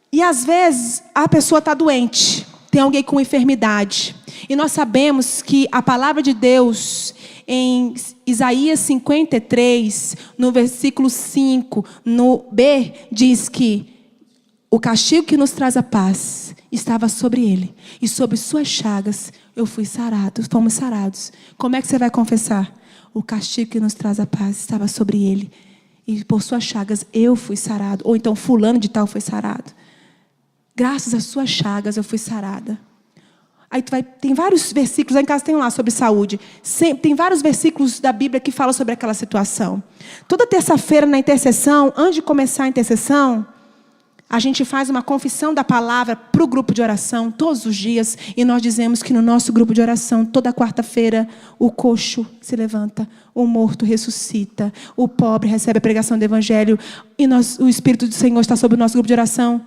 E às vezes a pessoa está doente, tem alguém com enfermidade. E nós sabemos que a palavra de Deus, em Isaías 53, no versículo 5, no B, diz que o castigo que nos traz a paz estava sobre ele. E sobre suas chagas eu fui sarado, fomos sarados. Como é que você vai confessar? O castigo que nos traz a paz estava sobre ele. E por suas chagas eu fui sarado. Ou então fulano de tal foi sarado. Graças às suas chagas eu fui sarada. Aí tem vários versículos, lá em casa tem lá sobre saúde. Tem vários versículos da Bíblia que falam sobre aquela situação. Toda terça-feira na intercessão, antes de começar a intercessão, a gente faz uma confissão da palavra para o grupo de oração, todos os dias. E nós dizemos que no nosso grupo de oração, toda quarta-feira, o coxo se levanta, o morto ressuscita, o pobre recebe a pregação do Evangelho. E o Espírito do Senhor está sobre o nosso grupo de oração.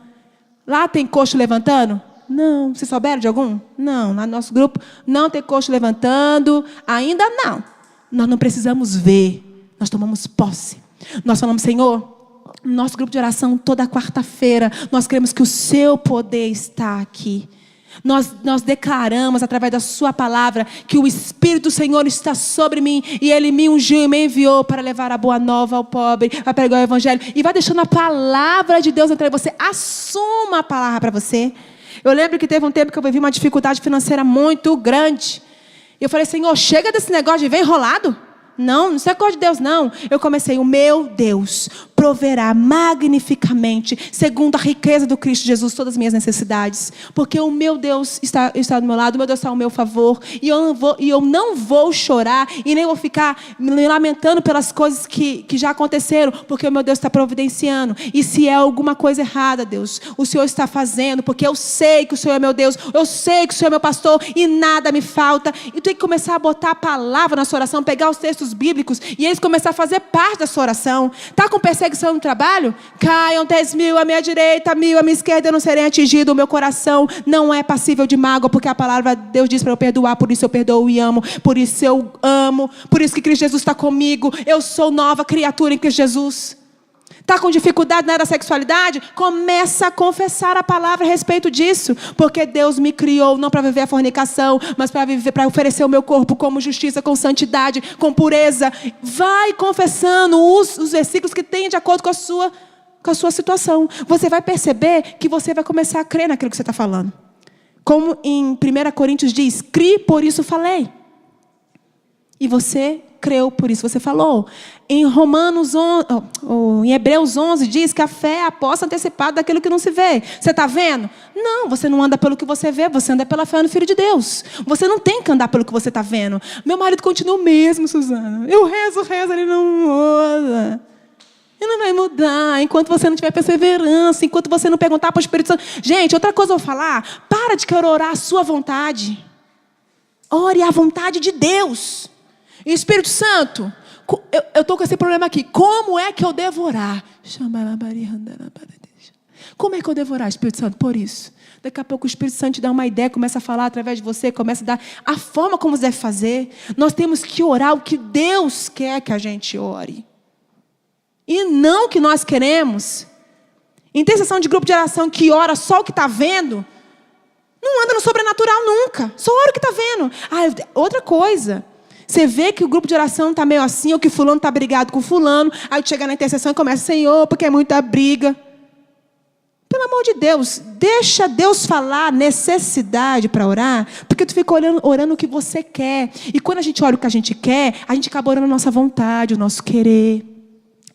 Lá tem coxo levantando? Não. Vocês souberam de algum? Não. Lá no nosso grupo não tem coxo levantando. Ainda não. Nós não precisamos ver. Nós tomamos posse. Nós falamos, Senhor, no nosso grupo de oração, toda quarta-feira, nós queremos que o seu poder está aqui. Nós declaramos, através da sua palavra, que o Espírito do Senhor está sobre mim. E Ele me ungiu e me enviou para levar a boa nova ao pobre, para pregar o Evangelho. E vai deixando a palavra de Deus entrar em você. Assuma a palavra para você. Eu lembro que teve um tempo que eu vivi uma dificuldade financeira muito grande. E eu falei, Senhor, chega desse negócio de vem enrolado. Não é coisa de Deus, não. Eu comecei, o meu Deus proverá magnificamente, segundo a riqueza do Cristo Jesus, todas as minhas necessidades. Porque o meu Deus está do meu lado, o meu Deus está ao meu favor. E eu não vou chorar e nem vou ficar me lamentando pelas coisas que já aconteceram, porque o meu Deus está providenciando. E se é alguma coisa errada, Deus, o Senhor está fazendo, porque eu sei que o Senhor é meu Deus, eu sei que o Senhor é meu pastor e nada me falta. E tu tem que começar a botar a palavra na sua oração, pegar os textos bíblicos e eles começar a fazer parte da sua oração. Está com perseguição no trabalho? Caiam 10.000 à minha direita, 1.000 à minha esquerda, eu não serei atingido. O meu coração não é passível de mágoa, porque a palavra de Deus diz para eu perdoar, por isso eu perdoo e amo, por isso eu amo, por isso que Cristo Jesus está comigo. Eu sou nova criatura em Cristo Jesus. Está com dificuldade na área da sexualidade? Começa a confessar a palavra a respeito disso. Porque Deus me criou não para viver a fornicação, mas para oferecer o meu corpo como justiça, com santidade, com pureza. Vai confessando os versículos que tem de acordo com a sua situação. Você vai perceber que você vai começar a crer naquilo que você está falando. Como em 1 Coríntios diz, cri, por isso falei. E você creu, por isso você falou. Em em Hebreus 11 diz que a fé é a aposta antecipada daquilo que não se vê. Você está vendo? Não, você não anda pelo que você vê, você anda pela fé no Filho de Deus. Você não tem que andar pelo que você está vendo. Meu marido continua o mesmo, Suzana. Eu rezo, ele não muda. Ele não vai mudar enquanto você não tiver perseverança, enquanto você não perguntar para o Espírito Santo. Gente, outra coisa eu vou falar, para de querer orar a sua vontade. Ore a vontade de Deus. E Espírito Santo, eu estou com esse problema aqui. Como é que eu devo orar? Como é que eu devo orar, Espírito Santo? Por isso. Daqui a pouco o Espírito Santo te dá uma ideia, começa a falar através de você, começa a dar a forma como você deve fazer. Nós temos que orar o que Deus quer que a gente ore. E não o que nós queremos. Intercessão de grupo de oração que ora só o que está vendo, não anda no sobrenatural nunca. Só ora o que está vendo. Outra coisa. Você vê que o grupo de oração está meio assim, ou que fulano está brigado com fulano. Aí tu chega na intercessão e começa, Senhor, porque é muita briga. Pelo amor de Deus, deixa Deus falar necessidade para orar, porque tu fica orando o que você quer. E quando a gente ora o que a gente quer, a gente acaba orando a nossa vontade, o nosso querer.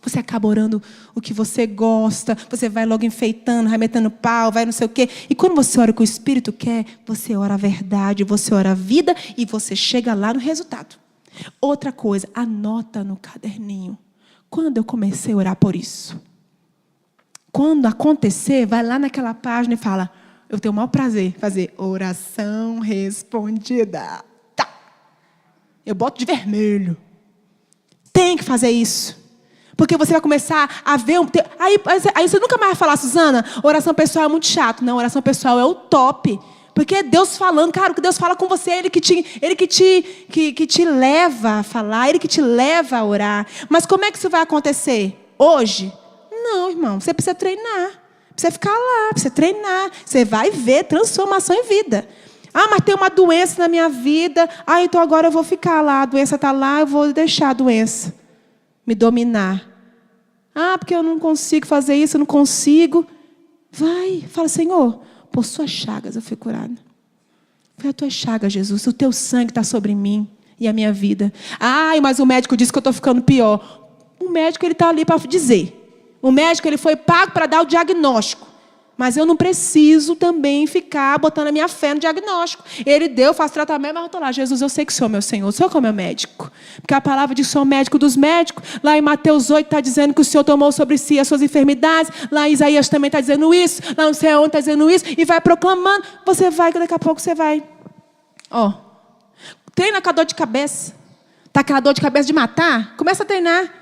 Você acaba orando o que você gosta, você vai logo enfeitando, vai metendo pau, vai não sei o quê. E quando você ora o que o Espírito quer, você ora a verdade, você ora a vida e você chega lá no resultado. Outra coisa, anota no caderninho. Quando eu comecei a orar por isso? Quando acontecer, vai lá naquela página e fala, eu tenho o maior prazer em fazer oração respondida. Tá. Eu boto de vermelho. Tem que fazer isso. Porque você vai começar a ver... Aí você nunca mais vai falar, Suzana, oração pessoal é muito chato. Não, oração pessoal é o top. Porque é Deus falando, cara, o que Deus fala com você, Ele que te leva a falar, Ele que te leva a orar. Mas como é que isso vai acontecer? Hoje? Não, irmão, você precisa treinar. Precisa ficar lá, precisa treinar. Você vai ver transformação em vida. Mas tem uma doença na minha vida. Então agora eu vou ficar lá. A doença está lá, eu vou deixar a doença me dominar. Porque eu não consigo fazer isso, eu não consigo. Vai, fala, Senhor, por suas chagas eu fui curada. Foi a tua chaga, Jesus. O teu sangue está sobre mim e a minha vida. Mas o médico disse que eu estou ficando pior. O médico está ali para dizer. O médico ele foi pago para dar o diagnóstico. Mas eu não preciso também ficar botando a minha fé no diagnóstico. Ele deu, faço tratamento, mas eu estou lá. Jesus, eu sei que o Senhor é meu Senhor. O Senhor é o meu médico. Porque a palavra diz que sou médico dos médicos. Lá em Mateus 8 está dizendo que o Senhor tomou sobre si as suas enfermidades. Lá em Isaías também está dizendo isso. Lá não sei aonde está dizendo isso. E vai proclamando. Você vai, daqui a pouco você vai. Treina com a dor de cabeça. Está aquela dor de cabeça de matar? Começa a treinar.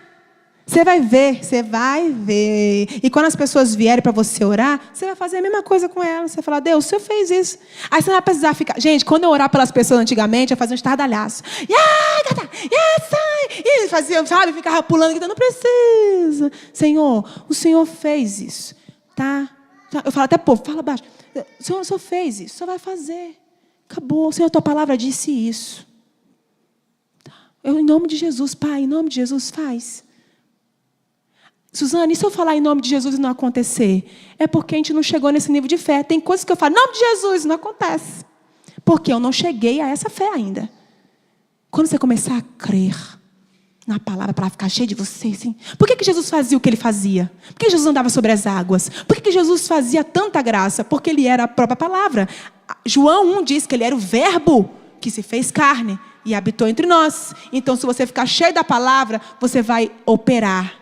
Você vai ver, você vai ver. E quando as pessoas vierem para você orar, você vai fazer a mesma coisa com elas. Você vai falar, Deus, o Senhor fez isso. Aí você não vai precisar ficar... Gente, quando eu orar pelas pessoas antigamente, eu fazia um estardalhaço. E fazia, sabe, ficava pulando, gritando, não precisa. Senhor, o Senhor fez isso. Tá? Eu falo até povo, fala baixo. O Senhor fez isso, o Senhor vai fazer. Acabou, Senhor, a tua palavra disse isso. Tá? Em nome de Jesus, Pai, em nome de Jesus, faz. Suzana, e se eu falar em nome de Jesus e não acontecer? É porque a gente não chegou nesse nível de fé. Tem coisas que eu falo, em nome de Jesus, não acontece. Porque eu não cheguei a essa fé ainda. Quando você começar a crer na palavra para ficar cheio de você, assim, por que Jesus fazia o que ele fazia? Por que Jesus andava sobre as águas? Por que Jesus fazia tanta graça? Porque ele era a própria palavra. João 1 diz que ele era o verbo que se fez carne e habitou entre nós. Então, se você ficar cheio da palavra, você vai operar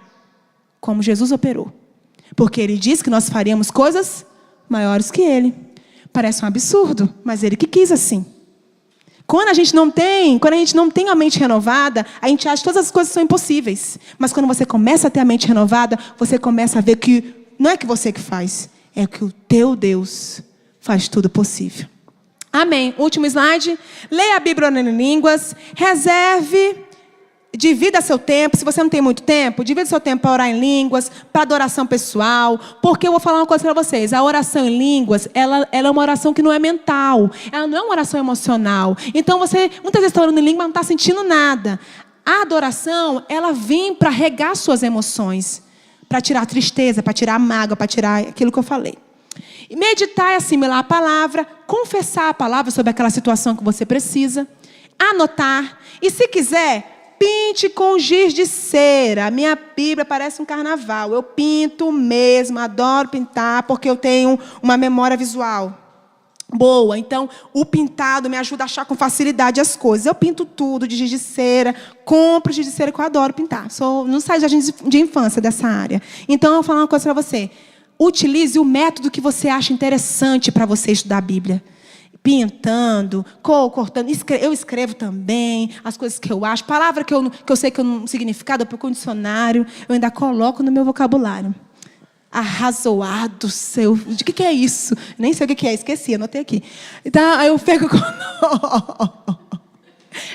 como Jesus operou. Porque ele disse que nós faríamos coisas maiores que ele. Parece um absurdo, mas ele que quis assim. Quando a gente não tem a mente renovada, a gente acha que todas as coisas são impossíveis. Mas quando você começa a ter a mente renovada, você começa a ver que não é que você que faz, é que o teu Deus faz tudo possível. Amém. Último slide. Leia a Bíblia orando em línguas. Divida seu tempo. Se você não tem muito tempo, divida seu tempo para orar em línguas, para adoração pessoal. Porque eu vou falar uma coisa para vocês. A oração em línguas, ela é uma oração que não é mental. Ela não é uma oração emocional. Então você, muitas vezes está orando em língua, mas não está sentindo nada. A adoração, ela vem para regar suas emoções. Para tirar a tristeza, para tirar a mágoa, para tirar aquilo que eu falei. Meditar é assimilar a palavra, confessar a palavra sobre aquela situação que você precisa, anotar. E se quiser, pinte com giz de cera. A minha Bíblia parece um carnaval. Eu pinto mesmo, adoro pintar, porque eu tenho uma memória visual boa. Então, o pintado me ajuda a achar com facilidade as coisas. Eu pinto tudo de giz de cera, compro giz de cera, que eu adoro pintar. Não saio de jardim de infância dessa área. Então, eu vou falar uma coisa para você. Utilize o método que você acha interessante para você estudar a Bíblia. Pintando, cortando. Eu escrevo também as coisas que eu acho. Palavra que eu sei que eu não significado, eu procuro um dicionário. Eu ainda coloco no meu vocabulário. Arrazoado, seu... O que é isso? Nem sei o que é, esqueci, anotei aqui. Então, aí eu pego com...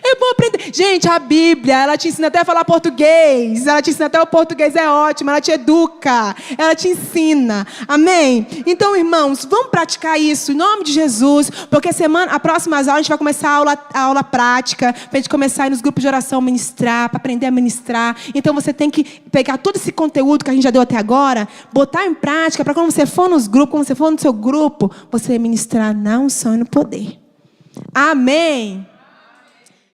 É bom aprender. Gente, a Bíblia, ela te ensina até a falar português. Ela te ensina até o português, é ótimo. Ela te educa. Ela te ensina. Amém? Então, irmãos, vamos praticar isso em nome de Jesus. Porque a próxima aula, a gente vai começar a aula prática. Para a gente começar a ir nos grupos de oração ministrar, para aprender a ministrar. Então, você tem que pegar todo esse conteúdo que a gente já deu até agora, botar em prática, para quando você for nos grupos, quando você for no seu grupo, você ministrar na unção e no poder. Amém?